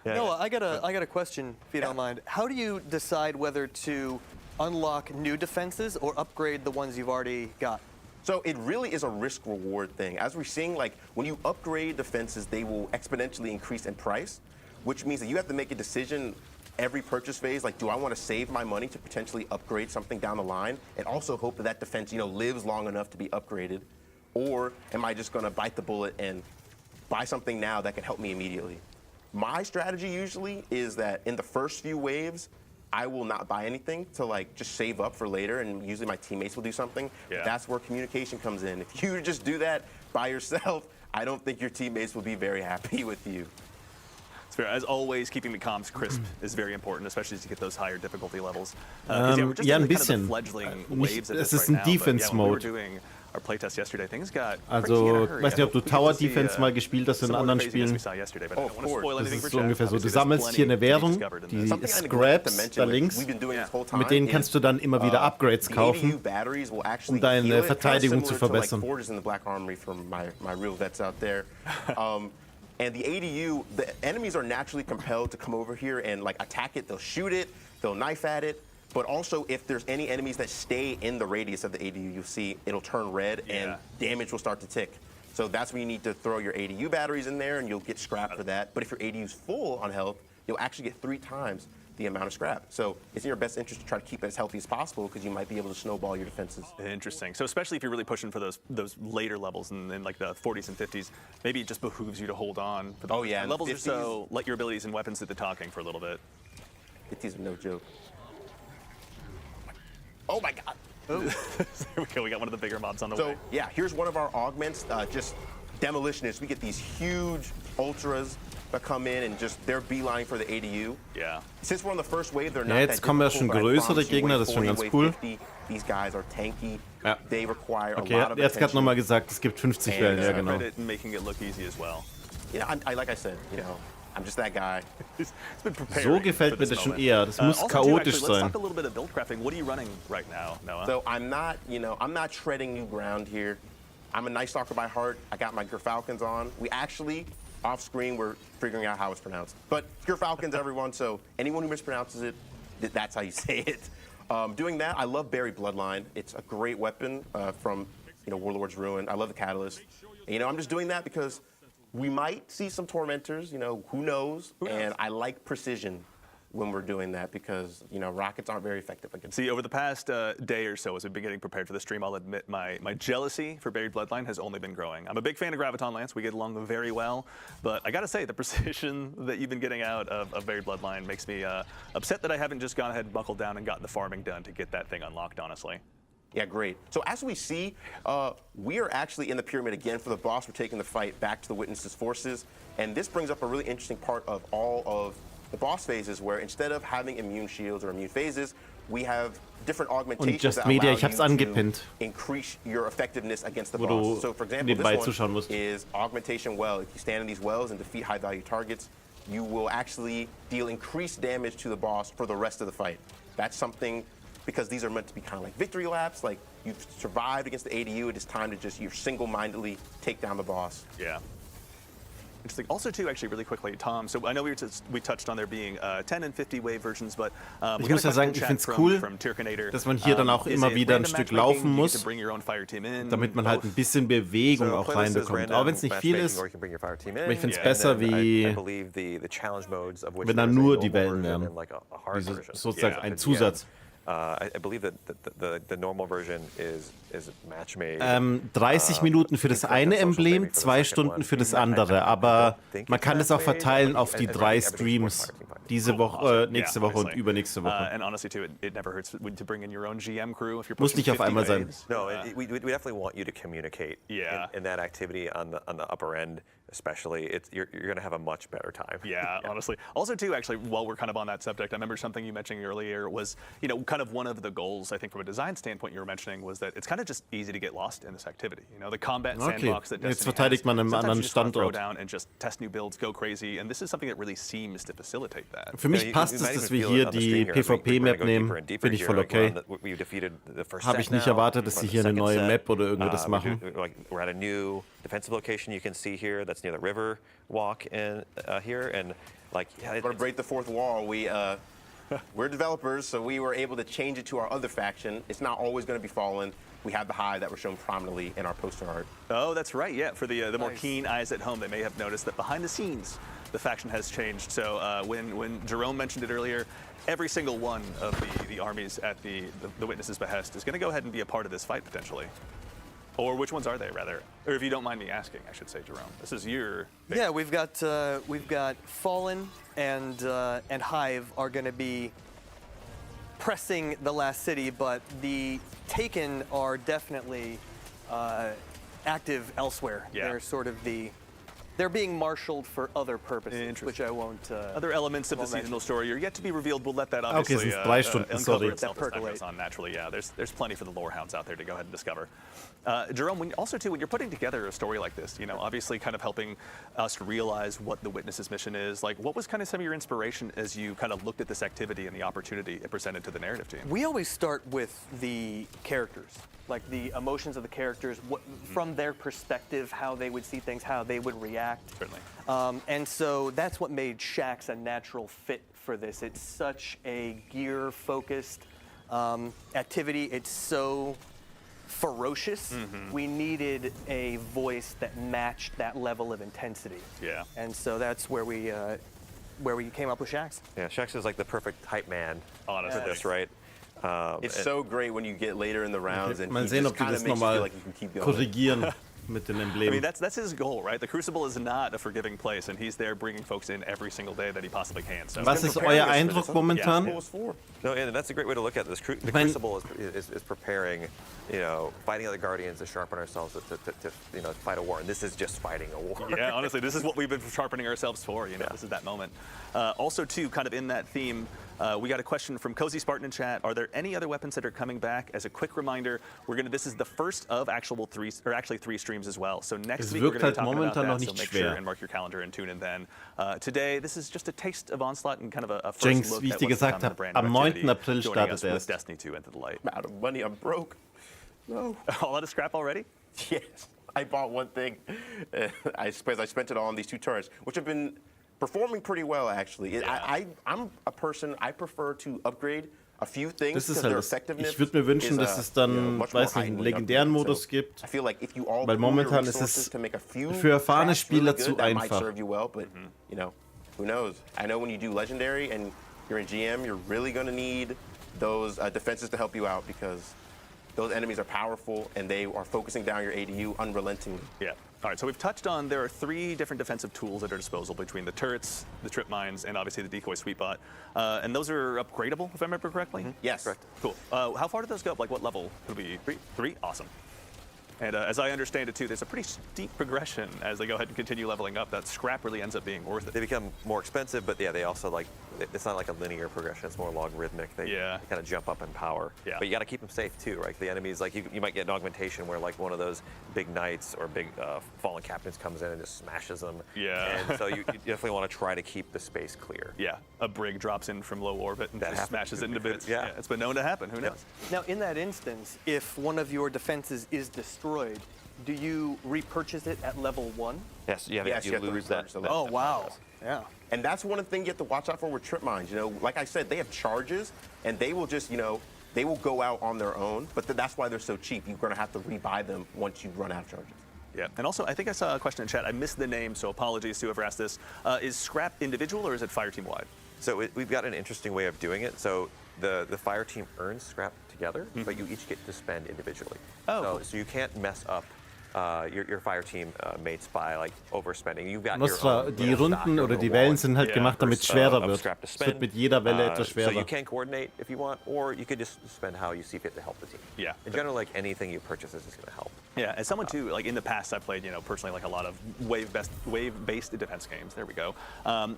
Yeah, Noah, I got a question, if you don't mind. How do you decide whether to unlock new defenses or upgrade the ones you've already got? So it really is a risk-reward thing. As we're seeing, like, when you upgrade defenses, they will exponentially increase in price, which means that you have to make a decision every purchase phase, like, do I want to save my money to potentially upgrade something down the line and also hope that that defense, lives long enough to be upgraded? Or am I just going to bite the bullet and buy something now that can help me immediately? My strategy usually is that in the first few waves, I will not buy anything to just save up for later, and usually my teammates will do something. Yeah. That's where communication comes in. If you just do that by yourself, I don't think your teammates will be very happy with you. It's fair. As always, keeping the comms crisp is very important, especially as you get those higher difficulty levels. We're just ja, in ein the kind of the bisschen. fleggling Nicht- waves of es this ist right ein now, but Defense when we were Mode. doing our playtest yesterday, things got Also, pretty in a hurry. weiß nicht, ob du We get to Tower see, Defense mal gespielt hast in some anderen more craziness Spielen. we saw yesterday, but I don't want to course. spoil Das anything for ist so chat. ungefähr so, du Obviously, there's sammelst plenty hier eine to be Währung, discovered in die this. Something I neglected to Scraps mention, da which links, we've been doing this whole time, mit denen is, kannst du dann immer wieder Upgrades the kaufen. ADU batteries will actually deine heal it, Verteidigung kinda zu similar verbessern. To Forges in the Black Armory from my real vets out there. And the ADU, the enemies are naturally compelled to come over here and attack it. They'll shoot it, they'll knife at it. But also, if there's any enemies that stay in the radius of the ADU, you'll see it'll turn red and damage will start to tick. So that's when you need to throw your ADU batteries in there and you'll get scrap for that. But if your ADU's full on health, you'll actually get 3 times the amount of scrap. So it's in your best interest to try to keep it as healthy as possible because you might be able to snowball your defenses. Interesting. So especially if you're really pushing for those later levels in like the 40s and 50s, maybe it just behooves you to hold on for the Oh, yeah, levels or 50s. so, let your abilities and weapons do the talking for a little bit. 50s are no joke. Oh my God. There we go. We got one of the bigger mobs on the way. So yeah, here's one of our augments, just demolitionists. We get these huge ultras that come in and just they're beeline for the ADU. Yeah. Since we're on the first wave, they're Ja, not jetzt that kommen ja difficult, schon but I größere promise you, Gegner, wave das ist schon 40, ganz wave cool. 50, these guys are tanky. Ja. They require Okay, a lot of er hat gerade nochmal attention. gesagt, es gibt 50 Wellen, ja genau. Credit in making it look easy as well. Like I said, I'm just that guy. It's been preparing So gefällt for mir this das schon moment. eher. Das muss Also too, chaotisch actually, let's sein. talk a little bit of build crafting. What are you running right now, Noah? So I'm not treading new ground here. I'm a Night Stalker by heart. I got my Gerfalcons on. We actually, off screen, we're figuring out how it's pronounced. But Gerfalcons, everyone, so anyone who mispronounces it, that's how you say it. Doing that, I love Buried Bloodline. It's a great weapon from Warlord's Ruin. I love the Catalyst. And, I'm just doing that because we might see some Tormentors, who knows? And I like precision when we're doing that because, rockets aren't very effective against See, over the past day or so, as we've been getting prepared for the stream, I'll admit my jealousy for Buried Bloodline has only been growing. I'm a big fan of Graviton Lance. We get along very well. But I got to say, the precision that you've been getting out of Buried Bloodline makes me upset that I haven't just gone ahead and buckled down and gotten the farming done to get that thing unlocked, honestly. Yeah, great. So as we see, we are actually in the pyramid again for the boss. We're taking the fight back to the Witness's forces. And this brings up a really interesting part of all of the boss phases where instead of having immune shields or immune phases, we have different augmentations Just that Media, allow ich hab's you angepinnt. to increase your effectiveness against the Wo boss. du So for example, nebenbei this zuschauen one musst. is Augmentation Well. If you stand in these wells and defeat high-value targets, you will actually deal increased damage to the boss for the rest of the fight. That's something, because these are meant to be kind of like victory laps, like you've survived against the ADU, it is time to just, single-mindedly take down the boss. Yeah. Interesting. Also, too, actually, really quickly, Tom, so I know we touched on there being 10 and 50 wave versions, but Ich muss ja sagen, ich finde es cool, dass man hier dann auch immer wieder ein Stück laufen muss, damit man halt ein bisschen Bewegung auch reinbekommt. Auch wenn es nicht viel ist, aber ich finde es besser, wie wenn dann nur die Wellen wären. Sozusagen ein Zusatz. I believe that the normal version is match made. 30 Minuten für das eine Emblem, 2 Stunden für das andere. Aber man kann es auch verteilen auf die 3 Streams. Diese Woche, nächste Woche und übernächste Woche. And honestly, too, it never hurts to bring in your own GM crew if you're Muss pushing nicht auf 50 einmal sein. waves. No, we definitely want you to communicate in that activity on the upper end, especially. You're going to have a much better time. Yeah, honestly. Also, too, actually, while we're kind of on that subject, I remember something you mentioned earlier was, kind of one of the goals, I think, from a design standpoint you were mentioning was that it's kind of just easy to get lost in this activity. The combat sandbox that Jetzt Destiny verteidigt man has. einen Sometimes anderen you just wanna throw Standort. down and just test new builds, go crazy, and this is something that really seems to facilitate that. Für mich passt es, dass wir hier die PvP-Map nehmen. Finde ich voll okay. Habe ich nicht erwartet, dass sie hier eine neue Map oder irgendwas machen. We're at a new defensive location you can see here that's near the river walk in here, and We're going to break the fourth wall. We're developers, so we were able to change it to our other faction. It's not always going to be Fallen. we have the hive that we're showing prominently in our poster art. Oh, that's right. Yeah, for the more keen eyes at home, they may have noticed that behind the scenes, the faction has changed. So when Jerome mentioned it earlier, every single one of the armies at the Witness's behest is going to go ahead and be a part of this fight potentially. Or which ones are they, rather? Or if you don't mind me asking, I should say, Jerome. This is your thing. Yeah, we've got Fallen and Hive are going to be pressing the last city, but the Taken are definitely active elsewhere. Yeah. They're sort of they're being marshaled for other purposes, which I won't. Other elements of the seasonal story are yet to be revealed. We'll let that Okay, obviously es sind 3 Stunden, uncover sorry. itself as time goes on naturally. Yeah, there's plenty for the lore hounds out there to go ahead and discover. Jerome, when you're putting together a story like this, obviously kind of helping us realize what the Witness's mission is, like what was kind of some of your inspiration as you kind of looked at this activity and the opportunity it presented to the narrative team? We always start with the characters, like the emotions of the characters, from their perspective, how they would see things, how they would react. Certainly. And so that's what made Shaxx a natural fit for this. It's such a gear-focused activity. It's so ferocious. We needed a voice that matched that level of intensity. Yeah. And so that's where we came up with Shaxx. Yeah, Shaxx is like the perfect hype man for this, right? It's so great when you get later in the rounds and Mal he sehen, just ob die kind of das makes you feel nochmal like you can keep going. korrigieren mit den I Emblemen. mean, that's his goal, right? The Crucible is not a forgiving place, and he's there bringing folks in every single day that he possibly can. So Was ist euer Eindruck momentan? No, and that's a great way to look at this. The Crucible is preparing, fighting other Guardians to sharpen ourselves to fight a war. And this is just fighting a war. Yeah, honestly, this is what we've been sharpening ourselves for. This is that moment. Also, too, kind of in that theme, we got a question from Cozy Spartan in chat. Are there any other weapons that are coming back? As a quick reminder, this is the first of actually three streams as well. So next week we're going to be talking about that. So make sure and mark your calendar and tune in then. Today, this is just a taste of Onslaught and kind of a first Jenks, look wie ich at dir what's to come gesagt in the habe, brand am new 9. activity, April joining startet us with erst. Destiny 2 Into the Light. I'm out of money, I'm broke. No. All out of scrap already? Yes. I bought one thing. I suppose I spent it all on these 2 turrets, which have been performing pretty well, actually. I'm a person, I prefer to upgrade a few things Das because ist their halt das. effectiveness Ich würde mir wünschen, dass es dann, much more weiß nicht, einen heightened legendären upgrade. Modus So, gibt. I feel like if you all Weil pool your momentan ist resources es to make a few für erfahrene crafts really Spieler good, zu that might einfach. serve you well, but who knows? I know when you do legendary and you're in GM, you're really going to need those defenses to help you out because those enemies are powerful and they are focusing down your ADU unrelentingly. Yeah. All right, so we've touched on there are 3 different defensive tools at our disposal between the turrets, the trip mines, and obviously the decoy sweet bot. And those are upgradable, if I remember correctly? Yes. Correct. Cool. How far do those go up? Like what level would be? 3? 3? Awesome. And as I understand it, too, there's a pretty steep progression as they go ahead and continue leveling up. That scrap really ends up being worth it. They become more expensive, but they also it's not like a linear progression. It's more logarithmic. They kind of jump up in power. Yeah. But you got to keep them safe too, right? The enemies, like you might get an augmentation where like one of those big knights or big fallen captains comes in and just smashes them. Yeah. And so you definitely want to try to keep the space clear. Yeah. A brig drops in from low orbit and just smashes it into bits. Yeah. It's been known to happen. Who knows? Now, in that instance, if one of your defenses is destroyed, do you repurchase it at level 1? Yes, you Yes, you have to lose that. repurchase the Oh, wow. Yeah. And that's one of the things you have to watch out for with trip mines. Like I said, they have charges, and they will just, they will go out on their own. But that's why they're so cheap. You're going to have to rebuy them once you run out of charges. Yeah, and also I think I saw a question in chat. I missed the name, so apologies to whoever asked this. Is scrap individual or is it fire team wide? So we've got an interesting way of doing it. So the fire team earns scrap together, but you each get to spend individually. Oh. So you can't mess up your fire team mates by like overspending. You've got Die Runden oder die Wellen sind halt gemacht, damit es schwerer wird. Es wird mit jeder Welle etwas So you schwerer. can coordinate if you want, or you could just spend how you see fit to help the team. Yeah. In general, like anything you purchase is just going to help. Yeah, as someone too, like in the past, I've played, personally, like a lot of wave-based defense games. There we go.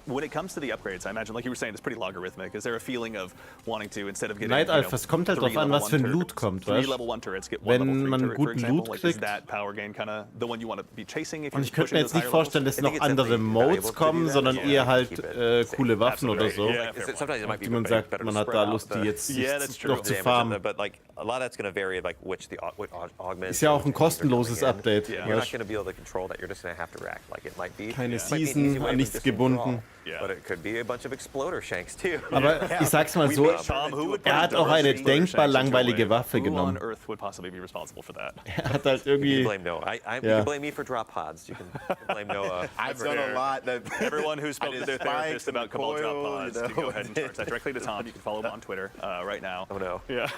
When it comes to the upgrades, I imagine, like you were saying, it's pretty logarithmic. Is there a feeling of wanting to, instead of getting, Night Alpha, es kommt halt drauf an, was für ein Loot kommt, three weißt? level 1 turrets get 1 level 3 Wenn man turret, for guten example. Loot Like, is kriegt. that power gain kind of the one you want to be chasing if Und you're ich könnte pushing mir those jetzt nicht higher vorstellen, levels? dass noch andere Modes kommen, sondern eher halt coole Waffen oder so. Yeah, Sometimes it might be Die man better sagt, to man hat spread da out Lust, die jetzt Yeah, that's true. noch zu damage, farmen. but like a lot of that's going to vary, like which the augments. Ist ja auch ein kostenloses Update. You're not going to be able to control that. You're just going to have to react. Like it might be. Keine might be an easy Season, way an of nichts just gebunden. withdrawal, But it could be a bunch of Exploder Shanks too. Aber ich sag's mal so, hat auch eine denkbar langweilige Waffe Who on genommen. earth would possibly be responsible for that? Hat halt You can irgendwie... blame Noah. You can blame me for drop pods. You can blame Noah. I've done a lot. That Everyone who spoke to their therapist about Cabal drop pods, you to go ahead and charge that directly to Tom. You can follow him on Twitter right now. Oh no. Yeah.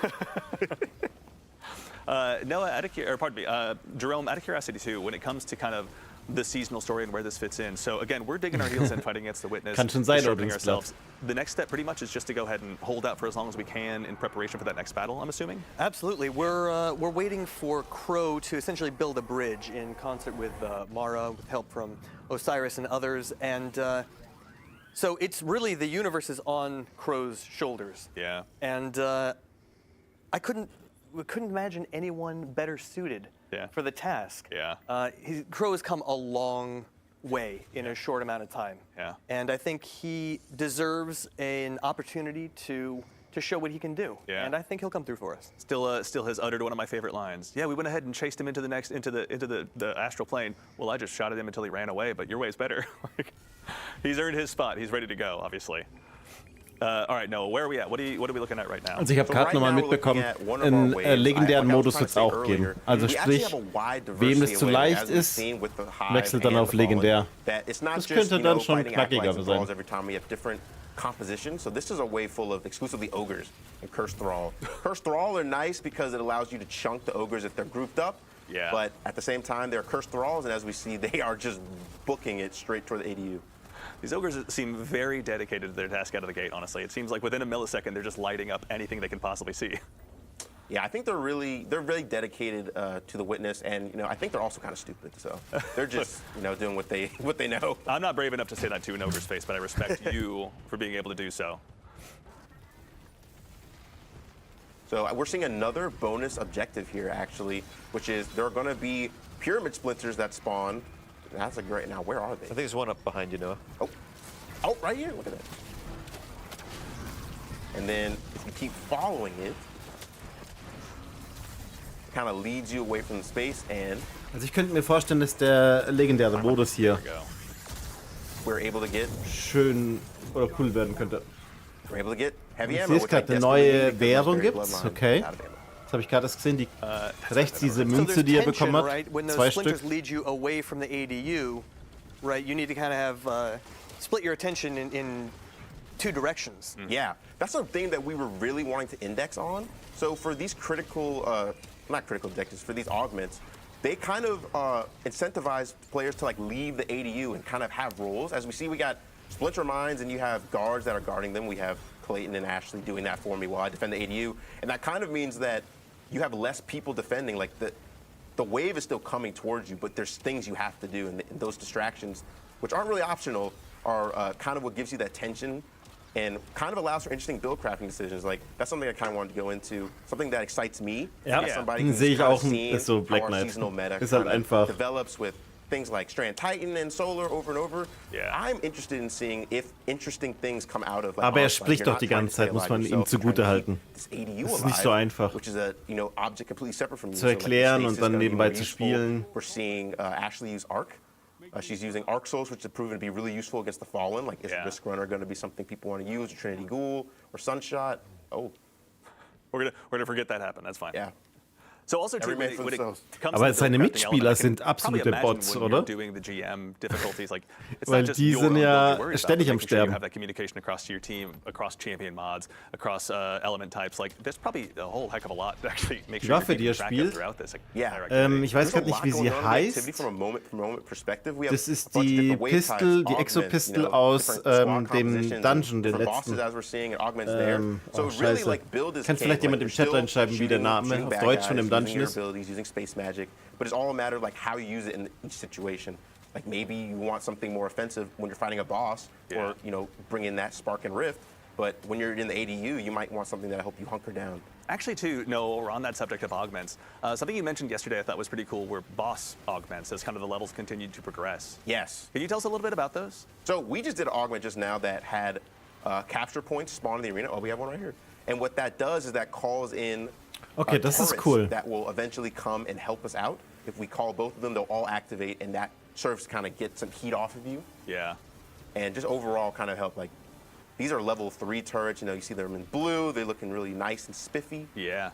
Noah, Jerome, out of curiosity too, when it comes to kind of the seasonal story and where this fits in. So again, we're digging our heels in, fighting against the Witness, Kann schon sein, sharpening übrigens, ourselves. The next step pretty much is just to go ahead and hold out for as long as we can in preparation for that next battle, I'm assuming? Absolutely. We're waiting for Crow to essentially build a bridge in concert with Mara, with help from Osiris and others. And so it's really the universe is on Crow's shoulders. Yeah. And we couldn't imagine anyone better suited for the task. Yeah. Crow has come a long way in a short amount of time. Yeah. And I think he deserves an opportunity to show what he can do. Yeah. And I think he'll come through for us. Still has uttered one of my favorite lines. Yeah, we went ahead and chased him into the astral plane. Well, I just shot at him until he ran away, but your way's better. He's earned his spot. He's ready to go, obviously. All right, Noah, where are we at? What are we looking at right now? Also ich habe gerade nochmal mitbekommen, einen legendären Modus wird es auch geben. Also sprich, wem das zu leicht ist, wechselt dann auf legendär. Das könnte dann schon knackiger sein. Composition. So this is a wave full of exclusively ogres and Cursed Thrall. Cursed Thrall are nice because it allows you to chunk the ogres if they're grouped up. Yeah. But at the same time, they're Cursed Thralls, and as we see, they are just booking it straight toward the ADU. These ogres seem very dedicated to their task out of the gate, honestly. It seems like within a millisecond, they're just lighting up anything they can possibly see. Yeah, I think they're really dedicated to the Witness, and I think they're also kind of stupid. So they're just doing what they know. I'm not brave enough to say that to an ogre's face, but I respect you for being able to do so. So we're seeing another bonus objective here, actually, which is there are going to be pyramid splinters that spawn. That's a great. Now, where are they? I think there's one up behind you, Noah. Oh, right here. Look at that. And then if you keep following it, it kind of leads you away from the space, and Also ich könnte mir vorstellen, dass der legendäre Modus hier we're able to get schön oder cool werden könnte. we're able to get heavy Ich ammo. sehe es which I gerade, eine desperately neue need because Währung very gibt's. bloodline Okay. out of ammo. Das habe ich gerade erst gesehen. Die rechts diese So Münze, there's die er tension, bekommen hat. right? When those 2 splinters Stück. lead you away from the ADU, right? You need to kind of have split your attention in 2 directions. Yeah, that's a thing that we were really wanting to index on. So for these not critical objectives, for these augments, they kind of incentivize players to leave the ADU and kind of have roles. As we see, we got Splinter Mines and you have guards that are guarding them. We have Clayton and Ashley doing that for me while I defend the ADU. And that kind of means that you have less people defending. Like the wave is still coming towards you, but there's things you have to do. And those distractions, which aren't really optional, are kind of what gives you that tension and kind of allows for interesting build crafting decisions. Like, that's something I kind of wanted to go into. Something that excites me. Ja, as somebody who's sehe ich kind auch, of seen ist so Black how our Knight. seasonal meta Ist halt kind of einfach. develops with things like Strand Titan and Solar over and over. Yeah. I'm interested in seeing if interesting things come out of. Aber Onslaught. spricht You're doch die not trying ganze to stay Zeit, muss alive man ihm yourself, you're trying to zugutehalten. keep this ADU Das ist nicht so alive, einfach. Which is a object completely separate from you. Zu erklären the und stasis dann is gonna be nebenbei more zu useful. spielen. We're seeing Ashley use Arc. She's using Arc Souls, which have proven to be really useful against the Fallen. Like, is Risk Runner going to be something people want to use, or Trinity Ghoul, or Sunshot? Oh, We're gonna forget that happened. That's fine. yeah. So also too, Every man when for it themselves. comes Aber to the seine build crafting Mitspieler element, I sind can probably absolute imagine Bots, when oder? you're doing the GM difficulties, like it's Weil not just die your sind own ja build you're worried about, ständig but am making sure you Sterben. have that communication across your team, across champion mods, across element types. Like there's probably a whole heck of a lot to actually make Die sure Waffe, you're die keeping er track of spielt, throughout this. Yeah. Ich weiß There's a gerade nicht, lot wie going sie on in the activity heißt. from a moment perspective. We have Das ist a bunch of die different wave Pistol, types, die augments, Exo-Pistol different aus squad dem compositions, Dungeon, den different bosses, letzten. as we're seeing, and augments there. So Oh, it really scheiße. build is Kann king. vielleicht jemand im You're Chat still reinschreiben, wie der shooting Name auf bad Deutsch von guys, dem Dungeon using your ist? abilities, using space magic, but it's all a matter of how you use it in each situation. Like maybe you want something more offensive when you're fighting a boss, or bring in that spark and rift. But when you're in the ADU, you might want something that'll help you hunker down. Actually, too, no, we're on that subject of augments. Something you mentioned yesterday I thought was pretty cool were boss augments as kind of the levels continued to progress. Yes. Can you tell us a little bit about those? So we just did an augment just now that had capture points spawn in the arena. Oh, we have one right here. And what that does is that calls in Okay, das ist turrets cool. that will eventually come and help us out. if we call both of them, they'll all activate, and that serves to kind of get some heat off of you. Yeah. And just overall kind of help. Like, these are level 3 turrets. You know, you see them in blue. They're looking really nice and spiffy. Yeah.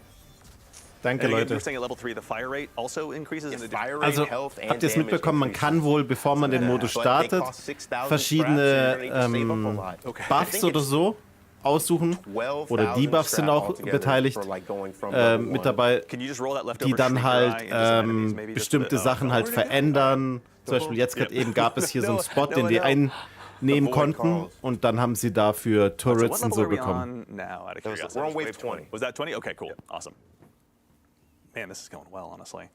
Danke, And again, Leute. you're saying at level 3, the fire rate also increases? Yes, in the fire rate, Also, health, and habt ihr es damage mitbekommen, man increases. kann wohl, bevor man den Modus startet, verschiedene Buffs oder so aussuchen. Oder Debuffs sind auch beteiligt mit dabei, Can you just roll that leftover die dann Shrieker halt Eye into some enemies, maybe just bestimmte to- Sachen halt verändern. Zum Beispiel jetzt gerade eben gab es hier so einen Spot, den die einnehmen konnten und dann haben sie dafür So Turrets what und level so are we bekommen. on now, out of was- curiosity? we're on wave 20. Was that 20? Okay, cool. Awesome. Man, this is going well, honestly.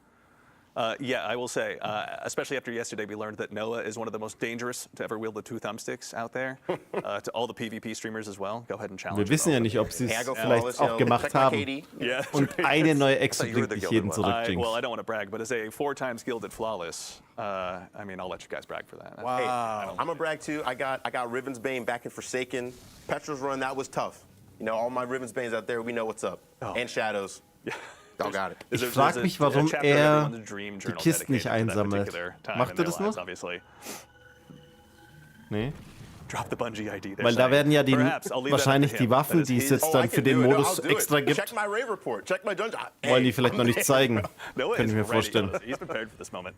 Yeah, I will say, especially after yesterday, we learned that Noah is one of the most dangerous to ever wield the 2 thumbsticks out there. To all the PvP streamers as well, go ahead and challenge Wir wissen ja them. nicht, ob sie es Hey, I go vielleicht flawless, auch gemacht haben. Yeah. Und eine neue you were Exo-Blink the nicht gilded jeden one. Well, I zurückjinxt. don't want to brag, but as a 4 times gilded flawless, I mean, I'll let you guys brag for that. Hey, I'm gonna brag too. I got Riven's Bane back in Forsaken. Petrol's run, that was tough. You know, all my Riven's Banes out there, we know what's up. Oh. And Shadows. Yeah. Y'all got it. Ich There's frage a- mich, a warum chapter of er everyone's dream die journal Kisten nicht dedicated to that einsammelt. particular time Macht in er their das lives, noch? Obviously. Nee. Drop the Bungie ID. they're Weil da saying. werden ja die, Perhaps, I'll leave that up to wahrscheinlich him. die Waffen, That is die es his- jetzt Oh, I dann can für den do it. Modus I'll do it. extra gibt, Check my Rave Report. Check my dungeon. wollen die Hey, vielleicht noch nicht zeigen. Noah Könnte is ich mir ready. vorstellen. He's prepared for this moment.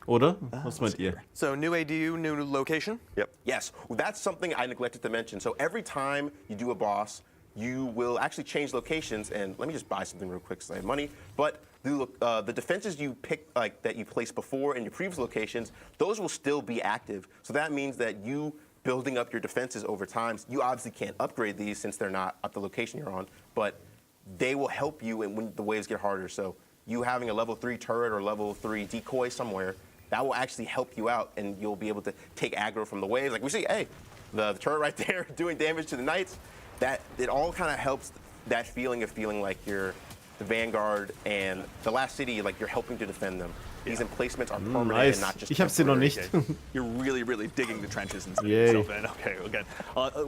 Oder? Was meint ihr? So new ADU, new location. Yep. Yes, well, that's something I neglected to mention. So every time you do a boss, you will actually change locations. And let me just buy something real quick because I have money. But the defenses you pick, like that you placed before in your previous locations, those will still be active. So that means that you building up your defenses over time. You obviously can't upgrade these since they're not at the location you're on, but they will help you when the waves get harder. So you having a level 3 turret or level 3 decoy somewhere, that will actually help you out, and you'll be able to take aggro from the waves. Like we see, hey, the turret right there doing damage to the knights. That it all kind of helps that feeling of feeling like you're the vanguard and the last city, like you're helping to defend them. These emplacements are permanent Nice. and not just Ich hab sie noch temporary. nicht. You're really, really digging the trenches and sticking Yay. yourself in. Okay, again,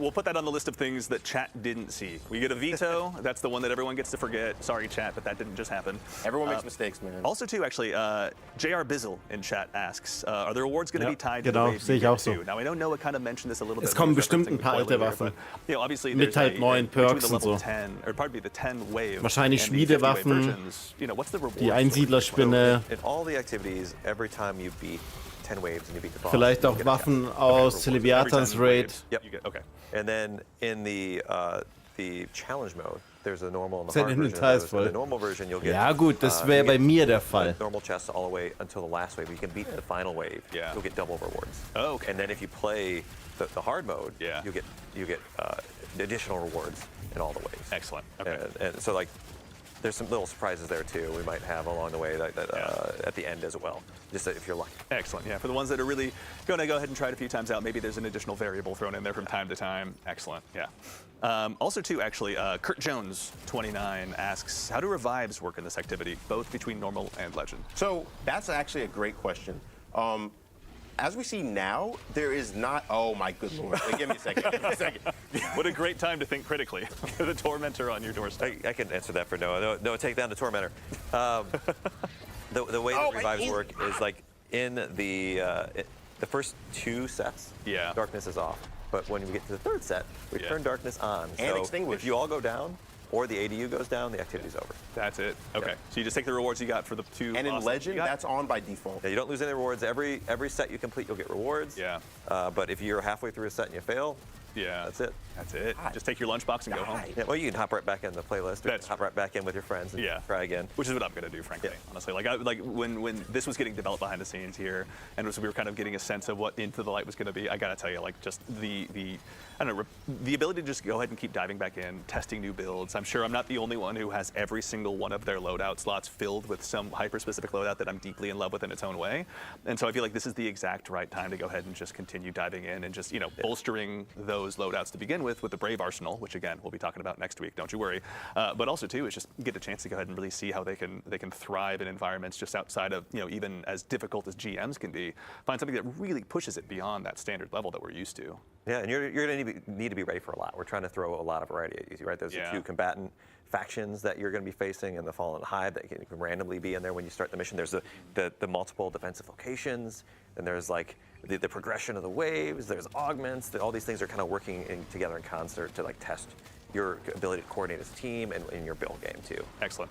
we'll put that on the list of things that chat didn't see. We get a veto. That's the one that everyone gets to forget. Sorry, chat, but that didn't just happen. Everyone makes mistakes, man. Also, too, actually, J.R. Bizzle in chat asks, are there awards going to Ja, be tied genau, to the waves sehe you ich get auch so. to? Now, I know Noah kind of mentioned this a little bit. Es kommen when he was bestimmt referencing ein paar the alte spoiler Waffen. here, but, you know, obviously, Mit there's halt neuen between Perks the und level so. 10, or probably the 10 wave. Wahrscheinlich and the 50 wave Schmiedewaffen, versions, you know, what's the reward Die for it? Einsiedlerspinne, In all the activities, every time you beat 10 waves and you beat the boss, vielleicht you auch get a Waffen chest. aus Every time Televiathans you Raid. waves, Yep. you get, okay. And then in the challenge mode, there's a normal and a Sein hard version. Inventar ist In voll. the normal version, you'll get Ja gut, das you wäre bei get mir der Fall. normal chests all the way until the last wave. You can beat the final wave. Yeah. You'll get double rewards. Oh, okay. And then if you play the hard mode, Yeah. you get additional rewards in all the waves. Excellent. Okay. And so like, there's some little surprises there too. We might have along the way that at the end as well, just if you're lucky. Excellent. Yeah, for the ones that are really going to go ahead and try it a few times out, maybe there's an additional variable thrown in there from time to time. Excellent. Yeah. Also, too, actually, Kurt Jones, 29, asks, how do revives work in this activity, both between normal and legend? So that's actually a great question. As we see now, there is not. Oh my good lord! Wait, give me a second. Give me a second. What a great time to think critically. The tormentor on your doorstep. I can answer that for Noah. No, take down the tormentor. The way Oh, that my revives ear. work is like in the first 2 sets, Yeah. darkness is off. But when we get to the 3rd set, we Yeah. turn darkness on. And so extinguish. if you all go down, or the ADU goes down, the activity's over. That's it. Okay. Yeah. So you just take the rewards you got for the 2 And in bosses Legend, you got? that's on by default. Yeah, you don't lose any rewards. Every set you complete, you'll get rewards. Yeah. But if you're halfway through a set and you fail, Yeah. that's it. That's it. Just take your lunchbox and go home. Yeah, well, you can hop right back in the playlist, or That's hop right back in with your friends and Yeah. try again. Which is what I'm going to do, frankly, Yeah. honestly. Like when this was getting developed behind the scenes here, and we were kind of getting a sense of what Into the Light was going to be, I got to tell you, like just the I don't know, the ability to just go ahead and keep diving back in, testing new builds. I'm sure I'm not the only one who has every single one of their loadout slots filled with some hyper-specific loadout that I'm deeply in love with in its own way. And so I feel like this is the exact right time to go ahead and just continue diving in and just, bolstering those loadouts to begin with the Brave Arsenal, which again, we'll be talking about next week, don't you worry. But also too, is just get a chance to go ahead and really see how they can thrive in environments just outside of, even as difficult as GMs can be. Find something that really pushes it beyond that standard level that we're used to. Yeah, and you're going to need to be ready for a lot. We're trying to throw a lot of variety at you, right? There's the 2 combatant factions that you're going to be facing, and the Fallen Hive that can randomly be in there when you start the mission. There's the multiple defensive locations, and there's like the progression of the waves. There's augments. All these things are kind of working together in concert to like test your ability to coordinate as a team and in your build game too. Excellent.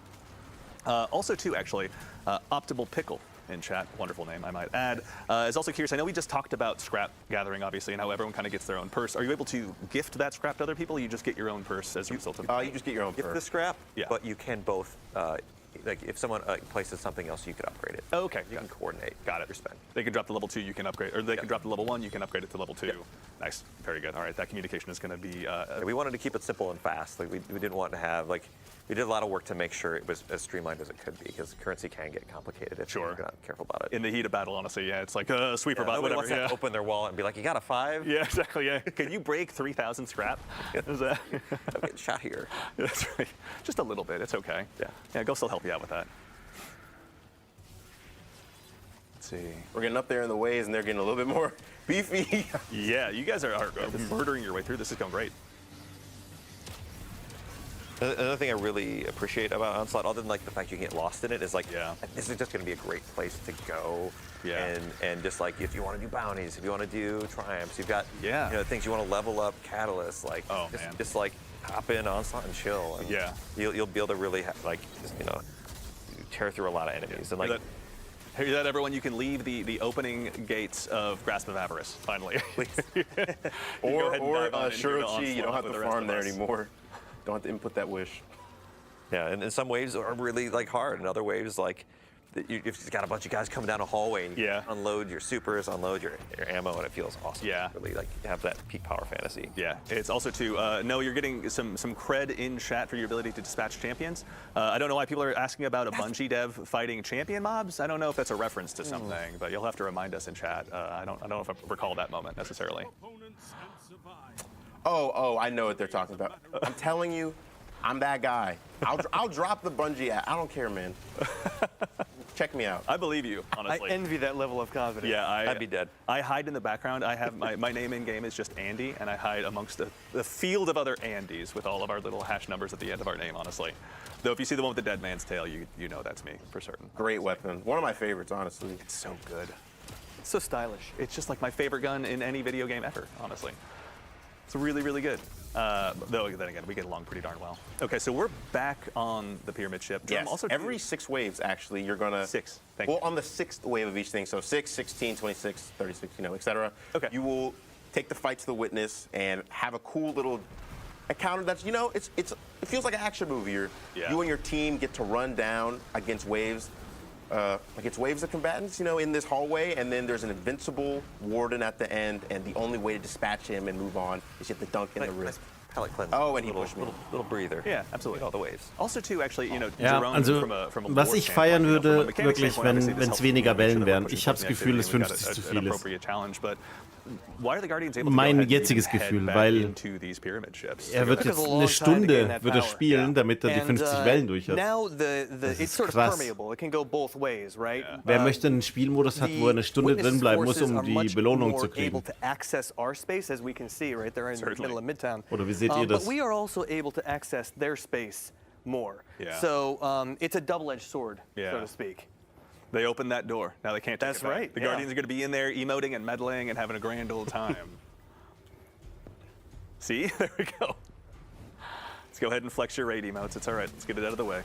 Also, too, actually, Optimal Pickle in chat, wonderful name, I might add, is also curious. I know we just talked about scrap gathering, obviously, and how everyone kind of gets their own purse. Are you able to gift that scrap to other people, or you just get your own purse as a result of You just get your own Gift purse. the scrap, but you can both. Like if someone places something else, you could upgrade it. Oh, okay. You can coordinate. Got it. Your spend. They can drop the level 2, you can upgrade, or they can drop the level 1, you can upgrade it to level 2. Yep. Nice. Very good. All right, that communication is going to be. We wanted to keep it simple and fast. Like we didn't want to have like. We did a lot of work to make sure it was as streamlined as it could be, because currency can get complicated if you're not careful about it. In the heat of battle, honestly, yeah, it's like sweeper bot, Nobody whatever. wants to open their wallet and be like, "You got a 5?" Yeah, exactly. Yeah. Can you break 3,000 scrap? Is that? I'm getting shot here. That's right. Just a little bit. It's okay. Yeah. Yeah. Ghost will help you out with that. Let's see. We're getting up there in the waves, and they're getting a little bit more beefy. Yeah, you guys are murdering your way through. This is going great. Another thing I really appreciate about Onslaught, other than like the fact you can get lost in it, is like this is just going to be a great place to go. Yeah. And just like if you want to do bounties, if you want to do triumphs, you've got things you want to level up, catalysts, like just like hop in Onslaught and chill. And you'll be able to really tear through a lot of enemies and like. Hear that, everyone? You can leave the opening gates of Grasp of Avarice, finally. or Shirochi, you don't have to farm there anymore. Don't have to input that wish. Yeah, and some waves are really like hard, and other waves like you've got a bunch of guys coming down a hallway and you unload your supers, unload your ammo, and it feels awesome. Yeah. Really like have that peak power fantasy. Yeah, it's also too, no, you're getting some cred in chat for your ability to dispatch champions. I don't know why people are asking about a Bungie dev fighting champion mobs. I don't know if that's a reference to something, but you'll have to remind us in chat. I don't know if I recall that moment necessarily. Oh, I know what they're talking about. I'm telling you, I'm that guy. I'll drop the Bungie app. I don't care, man. Check me out. I believe you, honestly. I envy that level of confidence. Yeah, I'd be dead. I hide in the background. I have my name in game is just Andy, and I hide amongst the field of other Andys with all of our little hash numbers at the end of our name, honestly. Though if you see the one with the dead man's tail, you know that's me for certain. Great weapon. One of my favorites, honestly. It's so good. It's so stylish. It's just like my favorite gun in any video game ever, honestly. It's really, really good. Though, then again, we get along pretty darn well. Okay, so we're back on the pyramid ship. Yes, every 6 waves, actually, you're going to... 6, on the 6th wave of each thing, so 6, 16, 26, 36, et cetera. Okay. You will take the fight to the witness and have a cool little encounter that's, it feels like an action movie. You and your team get to run down against waves of combatants, in this hallway, and then there's an invincible warden at the end, and the only way to dispatch him and move on is you have to dunk in the wrist. Palate cleanse. Oh, and he pushed me. Little breather. Yeah, absolutely. All the waves. Also, too, actually, Ja, also was ich feiern würde, wirklich, wenn es weniger Wellen wären. Ich habe das Gefühl, es 50 zu viel ist. Mein jetziges Gefühl, weil wird jetzt eine Stunde spielen, damit er die 50 Wellen durch hat. Das ist krass. Wer möchte einen Spielmodus hat, wo er eine Stunde drin bleiben muss, um die Belohnung zu kriegen? Oder wie seht ihr das? But we are also able to access their space more. So it's a double-edged sword, so to speak. They opened that door. Now they can't take it back. Right. The Guardians are going to be in there emoting and meddling and having a grand old time. See? There we go. Let's go ahead and flex your raid emotes. It's all right. Let's get it out of the way.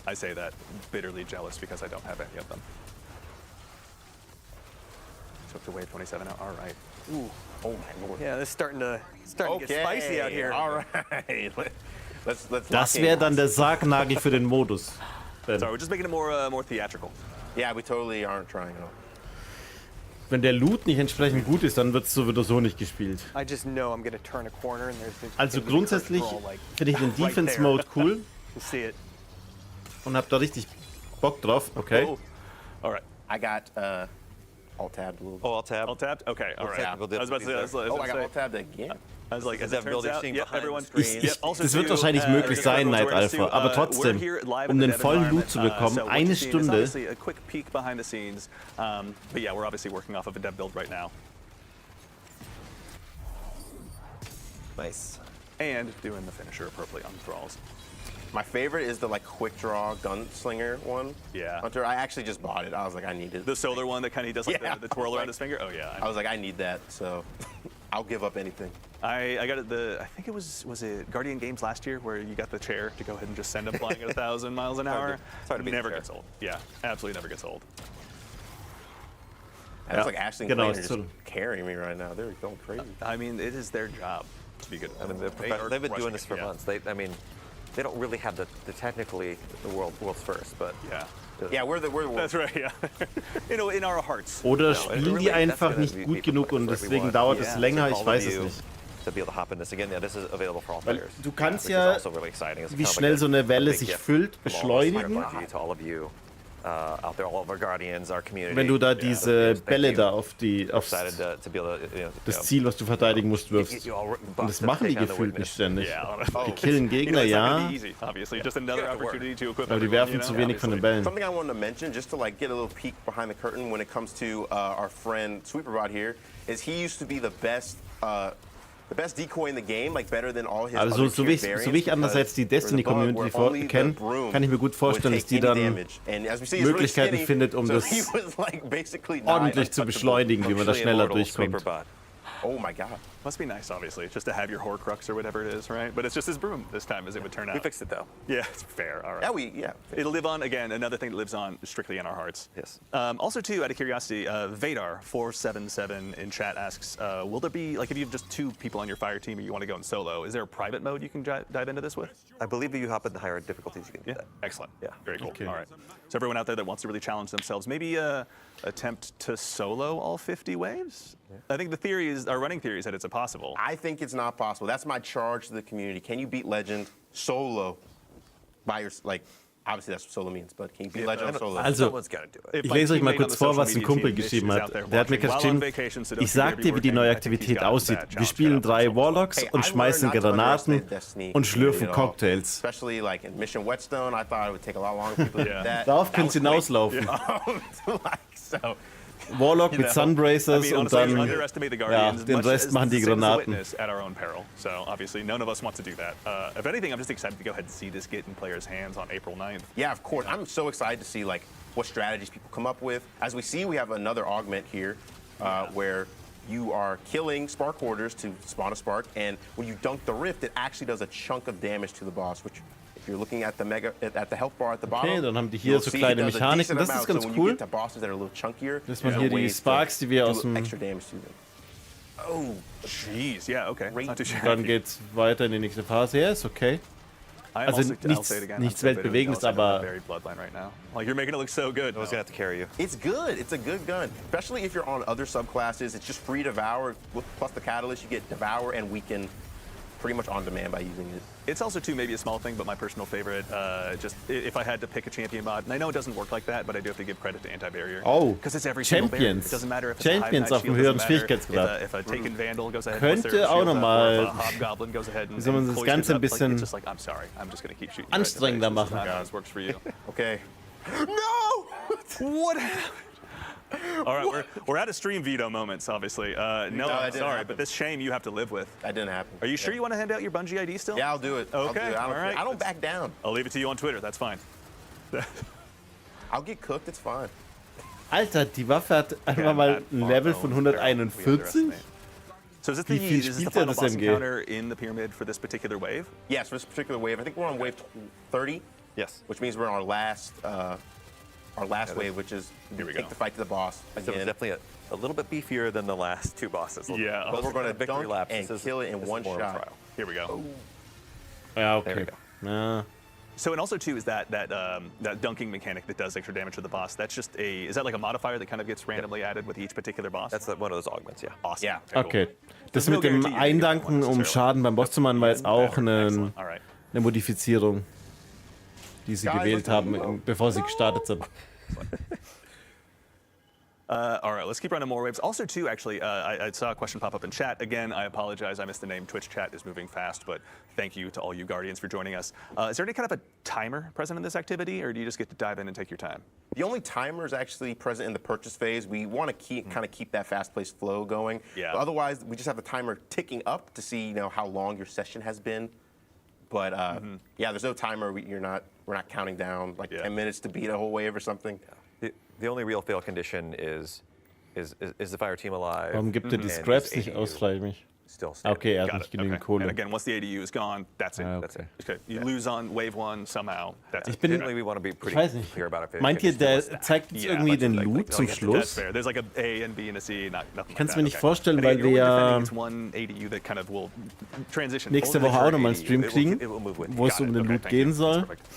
I say that bitterly jealous because I don't have any of them. Took to wave 27 now. All right. Ooh. Oh my lord. Yeah, this is starting to get spicy out here. All right. Das wäre dann der Sargnagel für den Modus. Sorry, we're just making it more theatrical. Yeah, we totally aren't trying at all. Wenn der Loot nicht entsprechend gut ist, dann wird es so wieder so nicht gespielt. Also grundsätzlich finde ich den Defense Mode cool und hab da richtig Bock drauf. Okay. Oh. All right. I got alt-tabbed a little bit. Oh, alt-tabbed? Alt-tabbed? Okay, all right. I was about to say, I got alt-tabbed again. I was like, as it turns out, everyone... Das wird wahrscheinlich möglich sein, Night Alpha, aber trotzdem, um den vollen Loot zu bekommen, eine Stunde. A quick peek behind the scenes, but yeah, we're obviously working off of a dev build right now. Nice. And doing the finisher appropriately on the thralls. My favorite is the like quick draw gunslinger one. Yeah. Hunter, I actually just bought it. I was like, I need it. The solar one that kind of does like Yeah. the twirl around his finger? Oh, yeah. I was like, I need that, so I'll give up anything. I got it I think it was it Guardian Games last year where you got the chair to go ahead and just send them flying at 1,000 miles an hour. It's hard to beat Never the chair. gets old. Yeah, absolutely never gets old. It's like Ashley and Genau, Clayton are so- just carrying me right now. They're going crazy. I mean, it is their job to be good. I mean, are they've been crushing doing this it, for yeah. months. They don't really have the technically the world's first, but Yeah. Yeah, we're the That's right, yeah. in our hearts. Oder No, spielen really, die that's einfach gonna nicht be gut people genug put und it where we deswegen want. dauert es Yeah. länger? So Ich all weiß of es you nicht. To be able to hop in this again, yeah, this is available for all Weil players. du kannst which ja, is also really exciting. It's wie kind of schnell like so eine a Welle big sich gift füllt, from all of us here at beschleunigen, Bungie, to all of you out there, all of our guardians, our community. wenn du da Yeah. diese Thank Bälle you. da auf Excited to be able to, das Ziel, was du verteidigen musst, wirfst. you all Und das machen die gefühlt nicht ständig. Yeah, honestly. Die killen Gegner, it's not ja, gonna be easy, obviously. Just another Gotta work. opportunity to equip aber die everyone, werfen you know, zu wenig von den obviously. Bällen. Something I wanted to mention, just to like get a little peek behind the curtain when it comes to our friend Sweeperbot here, is he used to be the best decoy in the game, like better than all his Also other so tiered wie variants, ich andererseits die because there was a bug Destiny-Community where only kenne, the broom kann ich mir gut vorstellen, would dass die take any dann damage. And as we see, he's really Möglichkeiten skinny, findet, um so das he was, like, basically not ordentlich zu untouchable. beschleunigen, wie man da Functionally schneller immortal durchkommt. Sweeperbot. Oh my god. Must be nice, obviously, just to have your Horcrux or whatever it is, right? But it's just his broom this time, as it would turn out. We fixed it though. Yeah, it's fair. All right. Yeah. It'll live on, again, another thing that lives on strictly in our hearts. Yes. Also, too, out of curiosity, Vadar477 in chat asks, will there be, like, if you have just 2 people on your fire team and you want to go in solo, is there a private mode you can dive into this with? I believe if you hop in the higher difficulties, you can do Yeah, that. excellent. Yeah. Very cool. Okay. All right. So everyone out there that wants to really challenge themselves, maybe attempt to solo all 50 waves? I think our running theory is that it's impossible. I think it's not possible. That's my charge to the community. Can you beat Legend solo by your, like, obviously that's what solo means, but can you beat Legend solo? Also, Someone's got to do it. If ich my lese euch mal teammate on kurz the vor, social was ein media Kumpel team, Mitch, geschrieben is hat. out there Der hat mir watching gerade while on geschrieben, vacation, so don't ich you dare sag be dir, wie die working. neue I think he's Aktivität got aussieht. that Wir challenge spielen set up 3 for Warlocks Hey, und I've schmeißen learned not to Granaten underestimate Destiny, und schlürfen you know, Cocktails. Especially like in Mission Whetstone, I thought it would take a lot longer for people to Yeah. do that. Darauf That können sie was quick. hinauslaufen. Like, so, Warlock mit I Sunbracers mean, und honestly, dann underestimate the Guardians. den much Rest as machen die the sins of Granaten. witness at our own peril. So obviously, none of us want to do that. If anything, I'm just excited to go ahead and see this get in players' hands on April 9th. yeah, of course. I'm so excited to see like what strategies people come up with. As we see, we have another augment here where you are killing Spark Hoarders to spawn a Spark, and when you dunk the Rift, it actually does a chunk of damage to the boss, which if you're looking at the health bar at the bottom, Okay, dann haben die hier you'll so see kleine it does a Mechaniken. decent Das ist amount. ganz So when cool. you get to bosses that are a little chunkier, Dass man there hier are die ways to Sparks, die wir do aus dem... extra damage to them. Oh, jeez. Yeah, okay. Great. Not too shabby. Dann geht's weiter in die nächste Phase. Ja, ist okay. I am Also also, I'll nichts- say it again, nichts I'm so bitterly Weltbewegendes, jealous I know aber- I'm very bloodline right now. Like, you're making it look so good. I was going to have to carry you. It's good. It's a good gun, especially if you're on other subclasses. It's just free Devour plus the Catalyst. You get Devour and Weaken pretty much on demand by using it. It's also, too, maybe a small thing, but my personal favorite, just if I had to pick a champion mod, and I know it doesn't work like that, but I do have to give credit to Anti-Barrier. Oh, Because it's every single barrier. Champions. It doesn't matter if it's a Champions high auf dem shield, höheren doesn't matter Schwierigkeitsgrad. If a Taken Vandal goes ahead Könnte with their auch shield noch up, mal- or if a Hobgoblin goes ahead and Wie soll man das foisters Ganze ein up, like, bisschen it's just like, I'm sorry, I'm just going to keep shooting. anstrengender This is machen? not how this works for you. Okay. No! What happened? All right, we're out of stream veto moments, obviously. No, that I'm didn't sorry, happen. but this shame you have to live with. That didn't happen. Are you sure you want to hand out your Bungie ID still? Yeah, I'll do it. I'll do Okay, it. all right. I don't back down. I'll leave it to you on Twitter. That's fine. I'll get cooked. It's fine. Alter, die Waffe hat einfach mal ein Level von 141. So is this Wie viel the spielt final das boss MG? encounter in the pyramid for this particular wave? Yes, for this particular wave, I think we're on wave 30, Yes. which means we're on our last wave, which is Here we take go. the fight to the boss So it's again. definitely a little bit beefier than the last 2 bosses. Yeah. But we're going to victory dunk lap. and This is- kill it in this is one more of a shot. trial. Here we go. Ja, There we okay. go. Ja. So and also too is that dunking mechanic that does extra damage to the boss. That's just is that like a modifier that kind of gets randomly added with each particular boss? That's one of those augments, yeah. awesome. Yeah. Cool. Okay. Das There's no mit dem guarantee you're gonna get Eindanken, one um necessarily. Schaden beim Boss zu machen, war jetzt auch Excellent. All right. eine Modifizierung, die sie Guys, gewählt let's haben, go. bevor sie gestartet sind. All right, let's keep running more waves. Also, too, actually, I saw a question pop up in chat. Again, I apologize. I missed the name. Twitch chat is moving fast, but thank you to all you Guardians for joining us. Is there any kind of a timer present in this activity, or do you just get to dive in and take your time? The only timer is actually present in the purchase phase. We want to kind of keep that fast-paced flow going. Yeah. But otherwise, we just have the timer ticking up to see how long your session has been. But yeah, there's no timer. We're not counting down like 10 minutes to beat a whole wave or something. The only real fail condition is the fire team alive? Warum gibt er die Scraps nicht aus, frage ich mich. Still standing. Okay, er hat Got nicht it. genügend Okay. Kohle. And again, once the ADU is gone, that's it. Ah, That's it. Okay. You lose on wave 1 somehow. That's it. Generally, we want to be pretty weiß nicht. clear about it. Meint ihr, der zeigt uns irgendwie den Loot zum That's Schluss? fair. There's like a A and B and a C, nothing Kann's like mir that. nicht Okay. vorstellen, And weil again, wir you're ja defending this one ADU that kind of will transition. nächste fully Woche auch into nochmal einen ADU. Stream kriegen, it will move with wo es Got um it. den Okay, Loot thank you. gehen That's soll. perfect.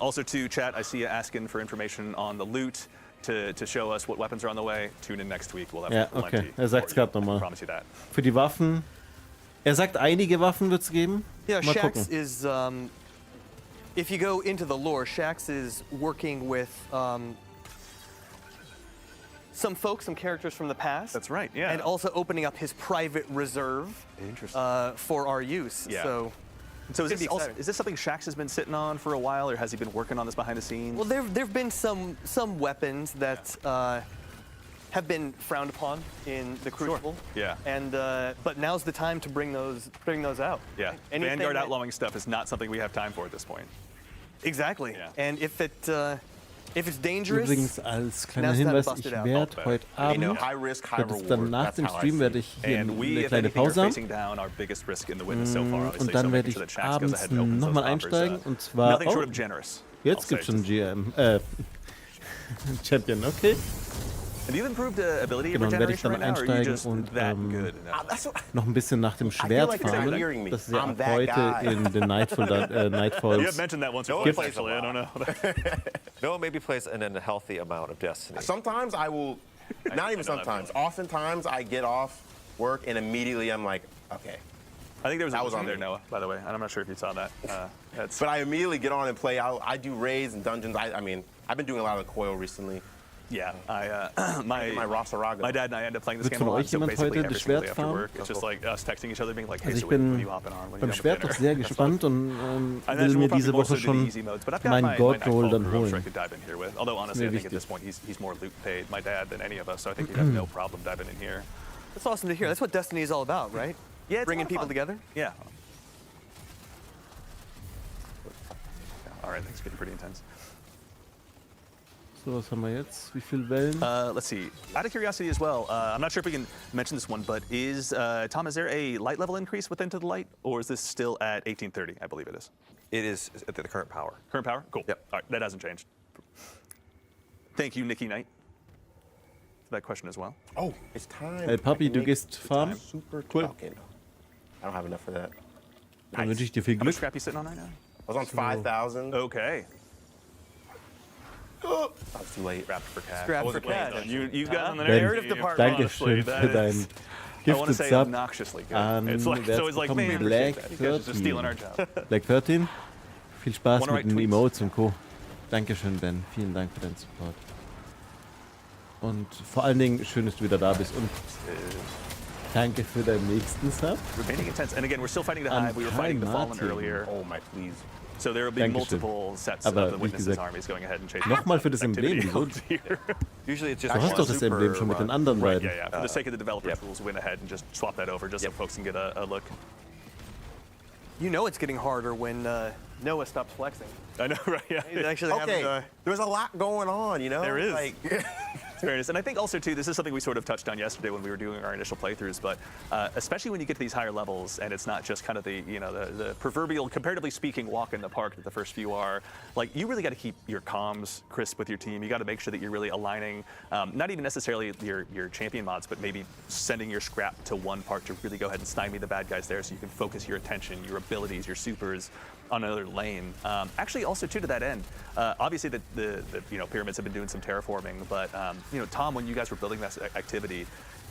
Also, to chat, I see you asking for information on the loot to show us what weapons are on the way. Tune in next week. We'll have Ja, plenty okay. Er sagt's for you. grad nochmal. I promise you that. Für die Waffen. Er sagt, einige Waffen wird es geben. Yeah, Mal Shax gucken. is, if you go into the lore, Shax is working with some folks, some characters from the past. That's right, yeah. And also opening up his private reserve for our use. Yeah. So So Could be exciting. is this something Shax has been sitting on for a while, or has he been working on this behind the scenes? well, there've been some weapons that have been frowned upon in the Crucible. Yeah. And but now's the time to bring those out. Yeah. Anything Vanguard that- outlawing stuff is not something we have time for at this point. Exactly. Yeah. And if it's dangerous, Übrigens als kleiner now's time to Hinweis, bust ich it out. werde heute Abend, High risk, high das reward. dann nach That's dem how I Stream see werde it. ich hier And we, eine if kleine anything, are Pause haben. facing down our biggest risk in the witness so far, obviously. Und dann so werde making ich sure that Shax goes abends ahead and opens those nochmal offers, einsteigen. Und zwar nothing short oh, of generous. jetzt I'll gibt es say. schon GM, Champion, okay. Have you improved ability Genau, dann werde ich regeneration dann right now, or are you einsteigen just und that good? That's what, noch ein bisschen nach dem feel Schwert like you're hearing farmen. me. Das ist ja I'm ab that heute guy. in den You have Nightfalls. mentioned that once or No twice, one plays a actually. I don't know. Noah maybe plays an unhealthy amount of Destiny. Sometimes I will, not even sometimes, oftentimes I get off work and immediately I'm like, okay. I think there was a That was was on there, me. Noah, by the way, and I'm not sure if you saw that. That's But I immediately get on and play. I do raids and dungeons. I mean, I've been doing a lot of the coil recently. yeah. My Rosaraga. My dad and I end up playing this Wird game a von lot, euch so jemand basically heute every das single Schwert day after farmen? work, it's just like us texting each other, being like, hey, Also ich so when are bin you hopping on? When are you beim done with Schwert doch dinner? sehr gespannt und I will imagine mir we'll probably diese more so Woche do the schon easy modes, but I've got mein my God Nightfall Roll dann crew, I'm sure I holen. could dive in here with. Although honestly, mir I think at wichtig. this point he's more loot paid, my dad, than any of us. So I think he'd have no problem diving in here. that's awesome to hear. That's what Destiny is all about, right? Yeah, it's a Bringing lot of people fun. together. Yeah. All right, things getting pretty intense. So, was haben wir jetzt? Wie viele Wellen? Let's see. Out of curiosity as well, I'm not sure if we can mention this one, but Tom, is there a light level increase with Into the Light, or is this still at 1830? I believe it is. It is at the current power. Current power? Cool. Yep. All right, that hasn't changed. Thank you, Nikki Knight, for that question as well. Oh, it's time. Hey Papi, I can du make gehst farmen? Super Cool. Okay, no. I don't have enough for that. Dann wünsche ich dir viel How much Glück. scrap you sitting on right now? I was on 5,000. Okay. Oh, I was too late. Scrapped for cash. Scrap I wasn't for playing cash. that. You got on the Ben, narrative department. honestly. Dankeschön That für is- dein I want to Gifted say Sub obnoxiously good. an It's like, so it's like, man, bekommen appreciate Black that. You guys are just stealing our 13. job. Black 13, viel Spaß Wanna mit write den tweets? Emotes und Co. Dankeschön, Ben. Vielen Dank für deinen Support. Und vor allen Dingen, schön, dass du wieder da bist. Und danke für deinen nächsten Sub. Remaining intense. And again, we're still fighting the An hive. We were fighting the Kai fallen Martin. earlier. Oh my, please. So there will be Dankeschön. multiple sets Aber of the wie Witnesses gesagt, armies going ahead and chasing nochmal für das activity Emblem, wieso? out here. Usually it's just Du hast one doch das Emblem super schon mit den run. anderen Right, beiden. yeah, yeah. For the sake of the developer Yep. tools, went ahead and just swap that over just so folks can get a look. You know it's getting harder when Noah stops flexing. I know, right? Yeah. He's actually Okay, having there's a lot going on, you know? There is. Like, Fairness. And I think also, too, this is something we sort of touched on yesterday when we were doing our initial playthroughs, but especially when you get to these higher levels and it's not just kind of the, you know, the proverbial, comparatively speaking, walk in the park that the first few are, like, you really got to keep your comms crisp with your team. You got to make sure that you're really aligning, not even necessarily your champion mods, but maybe sending your scrap to one part to really go ahead and stymie the bad guys there so you can focus your attention, your abilities, your supers on another lane. Actually, also, too, to that end, obviously the you know, pyramids have been doing some terraforming, but you know, Tom, when you guys were building this activity,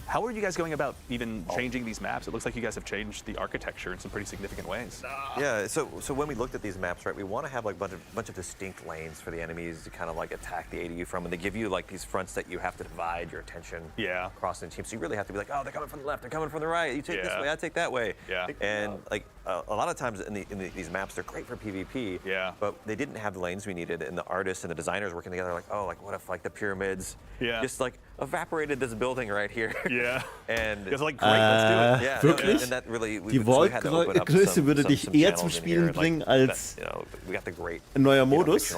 How are you guys going about even changing these maps? It looks like you guys have changed the architecture in some pretty significant ways. Yeah, so when we looked at these maps, right, we want to have like a bunch of distinct lanes for the enemies to kind of like attack the ADU from, and they give you like these fronts that you have to divide your attention across the team. So you really have to be like, oh, they're coming from the left, they're coming from the right. You take this way, I take that way. Yeah. And like a lot of times in these maps, they're great for PvP. Yeah. But they didn't have the lanes we needed, and the artists and the designers working together like, oh, like what if like the pyramids just like evaporated this building right here? Yeah. And it's like, great, let's do it. Yeah, Wirklich? and that really, Die Wolkengröße würde dich eher zum Spielen bringen als ein neuer Modus.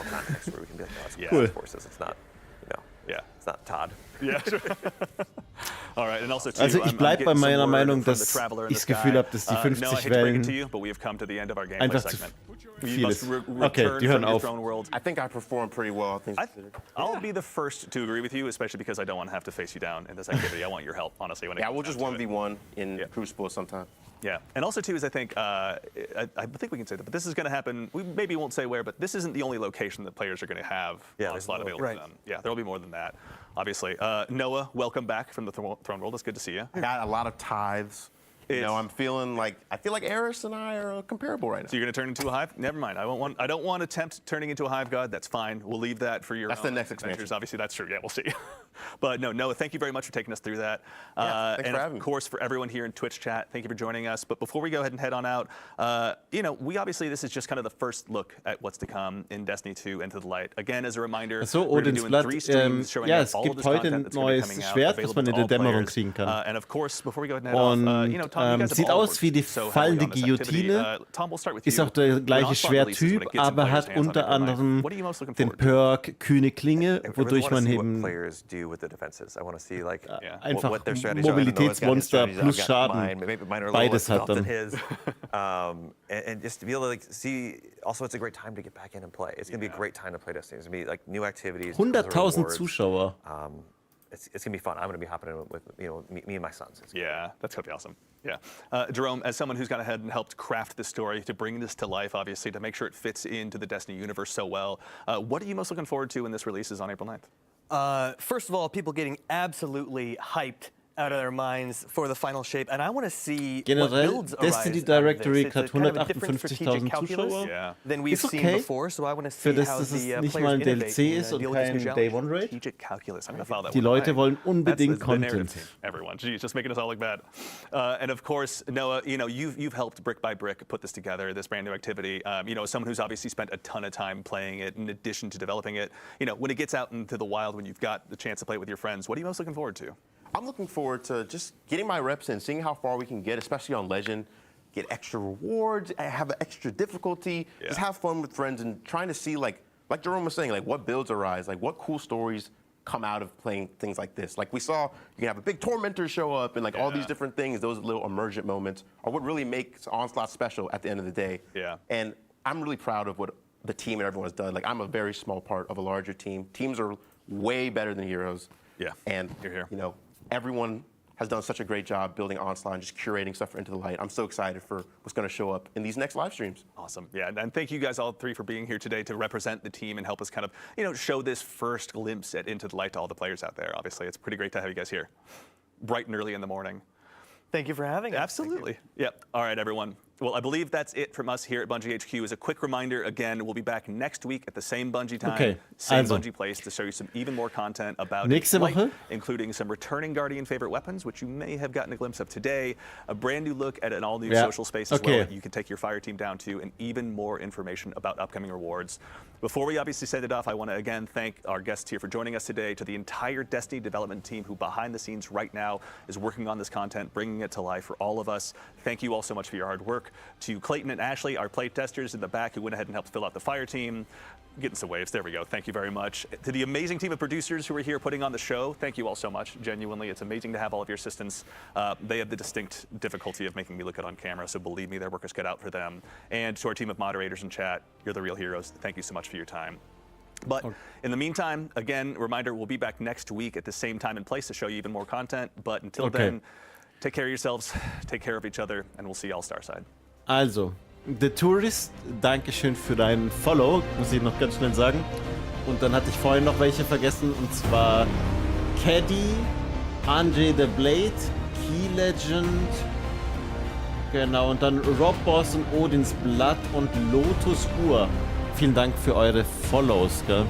Cool. It's not, it's not Todd. Yeah. All right, and also too, Also ich bleibe bei meiner Meinung, dass ich das Gefühl habe, dass die 50 Wellen einfach zu viel ist. Okay, die hören auf. I think I performed pretty well. I'll be the first to agree with you, especially because I don't want to have to face you down in this activity. I want your help, honestly. When we'll just 1v1 in Crucible sometime. Yeah, and also too is I think we can say that, but this is going to happen. We maybe won't say where, but this isn't the only location that players are going to have Onslaught available to them. Yeah, there will be more than that, obviously. Noah, welcome back from the Throne World. It's good to see you. I got a lot of tithes. You know, I feel like Eris and I are comparable right now. So you're going to turn into a hive? Never mind. I don't want to attempt turning into a hive god. That's fine. We'll leave that for your. That's the next expansion. Obviously, that's true. Yeah, we'll see. But no, Noah, thank you very much for taking us through that. Thanks and for having me. Of course, for everyone here in Twitch chat, thank you for joining us. But before we go ahead and head on out, we obviously, this is just kind of the first look at what's to come in Destiny 2 Into the Light. Again, as a reminder, we're Odins doing Blatt. 3 streams showing Ja, us es all of gibt this heute content ein that's going to be neues coming out, Schwert, das available man in to der all Dämmerung players. kriegen kann. And of course, before we go ahead and head off, Und Tom, you guys have sieht all aus wie die worked so heavily fallende on this activity. Guillotine, Tom, we'll start with ist you. auch der When gleiche Onslaught releases, when Schwerttyp, it gets in aber players' hat hands on unter April 9th, anderem what are you most looking den forward to? Perk Kühne Klinge, I really wodurch want to man see eben what players do with the defenses. I want to see like einfach what their strategies are. I know Noah's got his Mobilitätsmonster strategies, plus I've got Schaden mine. Maybe mine are a little beides less hat developed dann. than his. And just to be able to like see, also it's a great time to get back in and play. It's going to be a great time to play Destiny. It's going to be like new activities. 100.000 Zuschauer. It's going to be fun. I'm going to be hopping in with me and my sons. Yeah, that's going to be awesome. Yeah. Jerome, as someone who's gone ahead and helped craft this story, to bring this to life, obviously, to make sure it fits into the Destiny universe so well, what are you most looking forward to when this releases on April 9th? First of all, people getting absolutely hyped out of their minds for the final shape, and I want to see what Generell, builds Destiny arise out of Directory this. hat It's kind of a different 158.000 strategic calculus Zuschauer. than we've Ist seen okay. before, so I want to Für see das, how dass es the nicht players mal ein innovate DLC and ist und deal with this new kein challenge. Day One Raid. Strategic calculus. I'm going to file that Die one Leute away. wollen unbedingt That's the narrative Content. team, everyone. Geez, just making us all look bad. And of course, Noah, you've helped brick by brick put this together, this brand new activity. As someone who's obviously spent a ton of time playing it in addition to developing it, when it gets out into the wild, when you've got the chance to play it with your friends, what are you most looking forward to? I'm looking forward to just getting my reps in, seeing how far we can get, especially on Legend, get extra rewards, have an extra difficulty, just have fun with friends and trying to see, like Jerome was saying, like what builds arise, like what cool stories come out of playing things like this. Like we saw, you can have a big Tormentor show up and like all these different things, those little emergent moments are what really makes Onslaught special at the end of the day. Yeah. And I'm really proud of what the team and everyone has done. Like I'm a very small part of a larger team. Teams are way better than heroes. Yeah, And you're here. Everyone has done such a great job building Onslaught and just curating stuff for Into the Light. I'm so excited for what's going to show up in these next live streams. Awesome. Yeah, and thank you guys all three for being here today to represent the team and help us kind of, show this first glimpse at Into the Light to all the players out there. Obviously, it's pretty great to have you guys here, bright and early in the morning. Thank you for having us. Absolutely. Yep. All right, everyone. Well, I believe that's it from us here at Bungie HQ. As a quick reminder, again, we'll be back next week at the same Bungie time, same Bungie place to show you some even more content about Nächste Light, Woche, including some returning Guardian favorite weapons, which you may have gotten a glimpse of today, a brand new look at an all-new social space as well that you can take your fire team down to, and even more information about upcoming rewards. Before we obviously send it off, I want to again thank our guests here for joining us today, to the entire Destiny development team who behind the scenes right now is working on this content, bringing it to life for all of us. Thank you all so much for your hard work. To Clayton and Ashley, our play testers in the back who went ahead and helped fill out the fire team. Getting some waves, there we go. Thank you very much. To the amazing team of producers who are here putting on the show, thank you all so much. Genuinely, it's amazing to have all of your assistants. They have the distinct difficulty of making me look good on camera, so believe me, their work is cut out for them. And to our team of moderators in chat, you're the real heroes. Thank you so much for your time. But in the meantime, again, reminder, we'll be back next week at the same time and place to show you even more content. But until then, take care of yourselves, take care of each other, and we'll see y'all Starside. Also, The Tourist, Dankeschön für deinen Follow, muss ich noch ganz schnell sagen. Und dann hatte ich vorhin noch welche vergessen, und zwar Caddy, Andre the Blade, Key Legend. Genau, und dann Rob Boss und Odins Blatt und Lotus Uhr. Vielen Dank für eure Follows, gell?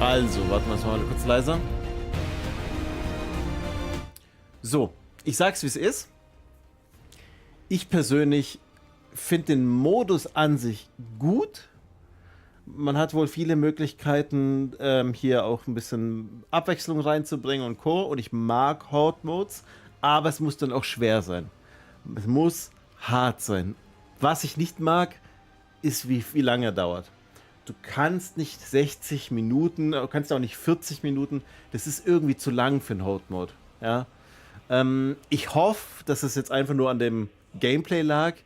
Also, warten wir mal kurz leiser. So, ich sag's wie es ist. Ich persönlich finde den Modus an sich gut. Man hat wohl viele Möglichkeiten, hier auch ein bisschen Abwechslung reinzubringen und Co. Und ich mag Horde Modes, aber es muss dann auch schwer sein. Es muss hart sein. Was ich nicht mag, ist, wie lange er dauert. Du kannst nicht 60 Minuten, du kannst auch nicht 40 Minuten. Das ist irgendwie zu lang für einen Horde Mode. Ja? Ich hoffe, dass es jetzt einfach nur an dem Gameplay lag.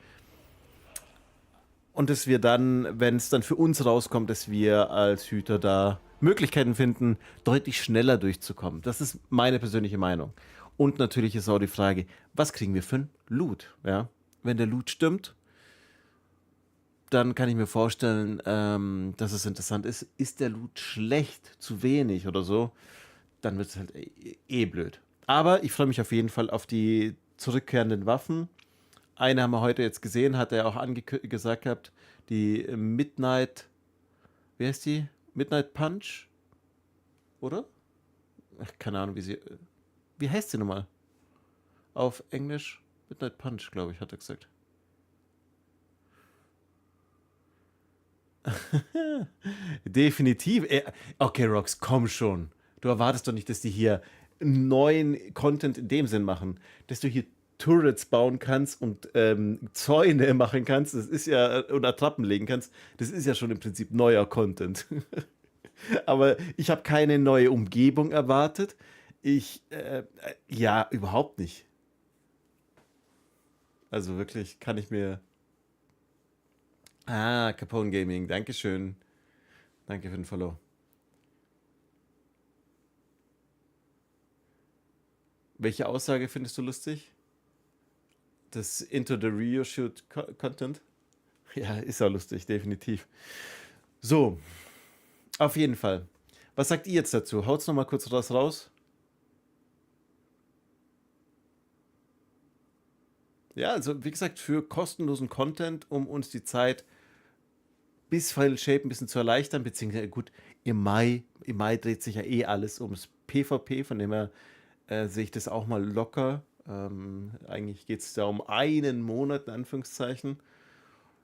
Und dass wir dann, wenn es dann für uns rauskommt, dass wir als Hüter da Möglichkeiten finden, deutlich schneller durchzukommen. Das ist meine persönliche Meinung. Und natürlich ist auch die Frage, was kriegen wir für einen Loot? Ja? Wenn der Loot stimmt, dann kann ich mir vorstellen, dass es interessant ist. Ist der Loot schlecht, zu wenig oder so, dann wird es halt blöd. Aber ich freue mich auf jeden Fall auf die zurückkehrenden Waffen. Eine haben wir heute jetzt gesehen, hat er auch gesagt gehabt, die Midnight, wie heißt die? Midnight Punch? Oder? Ach, keine Ahnung, wie heißt sie nochmal? Auf Englisch? Midnight Punch, glaube ich, hat er gesagt. Definitiv. Okay, Rox, komm schon. Du erwartest doch nicht, dass die hier neuen Content in dem Sinn machen. Dass du hier Turrets bauen kannst und Zäune machen kannst, das ist ja, und Attrappen legen kannst, das ist ja schon im Prinzip neuer Content. Aber ich habe keine neue Umgebung erwartet. Ja, überhaupt nicht. Also wirklich, kann ich mir... Capone Gaming, dankeschön. Danke für den Follow. Welche Aussage findest du lustig? Das Into the Rio Shoot Content? Ja, ist auch lustig, definitiv. So, auf jeden Fall. Was sagt ihr jetzt dazu? Haut's noch mal kurz was raus. Ja, also wie gesagt, für kostenlosen Content, um uns die Zeit bis Final Shape ein bisschen zu erleichtern, beziehungsweise gut, im Mai dreht sich ja alles ums PvP, von dem her sehe ich das auch mal locker. Eigentlich geht es da um einen Monat, in Anführungszeichen.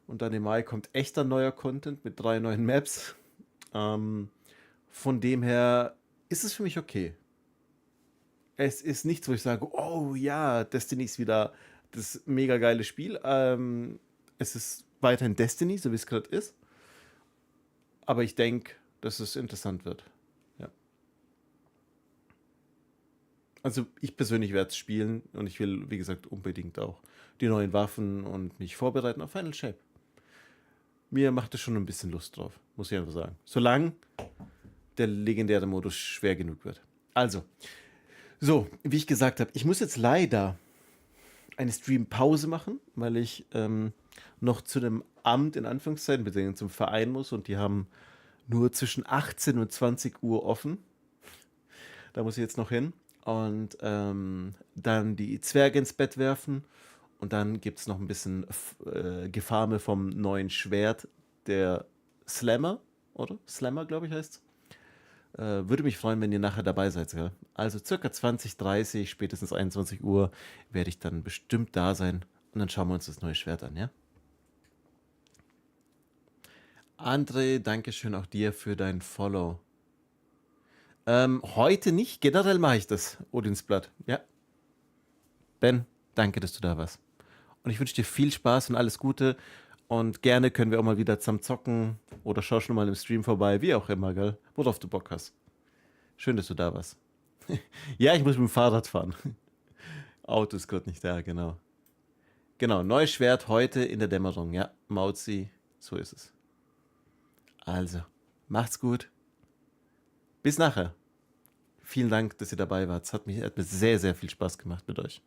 Und dann im Mai kommt echter neuer Content mit 3 neuen Maps. Von dem her ist es für mich okay. Es ist nichts, wo ich sage, oh ja, Destiny ist wieder das mega geile Spiel. Es ist weiterhin Destiny, so wie es gerade ist. Aber ich denke, dass es interessant wird. Ja. Also ich persönlich werde es spielen und ich will, wie gesagt, unbedingt auch die neuen Waffen und mich vorbereiten auf Final Shape. Mir macht es schon ein bisschen Lust drauf, muss ich einfach sagen. Solange der legendäre Modus schwer genug wird. Also, so, wie ich gesagt habe, ich muss jetzt leider eine Stream-Pause machen, weil ich noch zu dem Amt, in Anführungszeichen, beziehungsweise zum Verein muss und die haben nur zwischen 18 und 20 Uhr offen. Da muss ich jetzt noch hin und dann die Zwerge ins Bett werfen und dann gibt es noch ein bisschen Gefarme vom neuen Schwert, der Slammer, oder? Slammer, glaube ich, heißt es. Würde mich freuen, wenn ihr nachher dabei seid. Gell? Also circa 20, 30, spätestens 21 Uhr werde ich dann bestimmt da sein. Und dann schauen wir uns das neue Schwert an, ja? André, danke schön auch dir für dein Follow. Heute nicht, generell mache ich das, Odinsblatt. Ja. Ben, danke, dass du da warst. Und ich wünsche dir viel Spaß und alles Gute. Und gerne können wir auch mal wieder zusammen zocken oder schau schon mal im Stream vorbei, wie auch immer, gell? Worauf du Bock hast. Schön, dass du da warst. Ja, ich muss mit dem Fahrrad fahren. Auto ist gerade nicht da, genau. Genau, neues Schwert heute in der Dämmerung. Ja, Mauzi, so ist es. Also, macht's gut. Bis nachher. Vielen Dank, dass ihr dabei wart. Es hat mir sehr, sehr viel Spaß gemacht mit euch.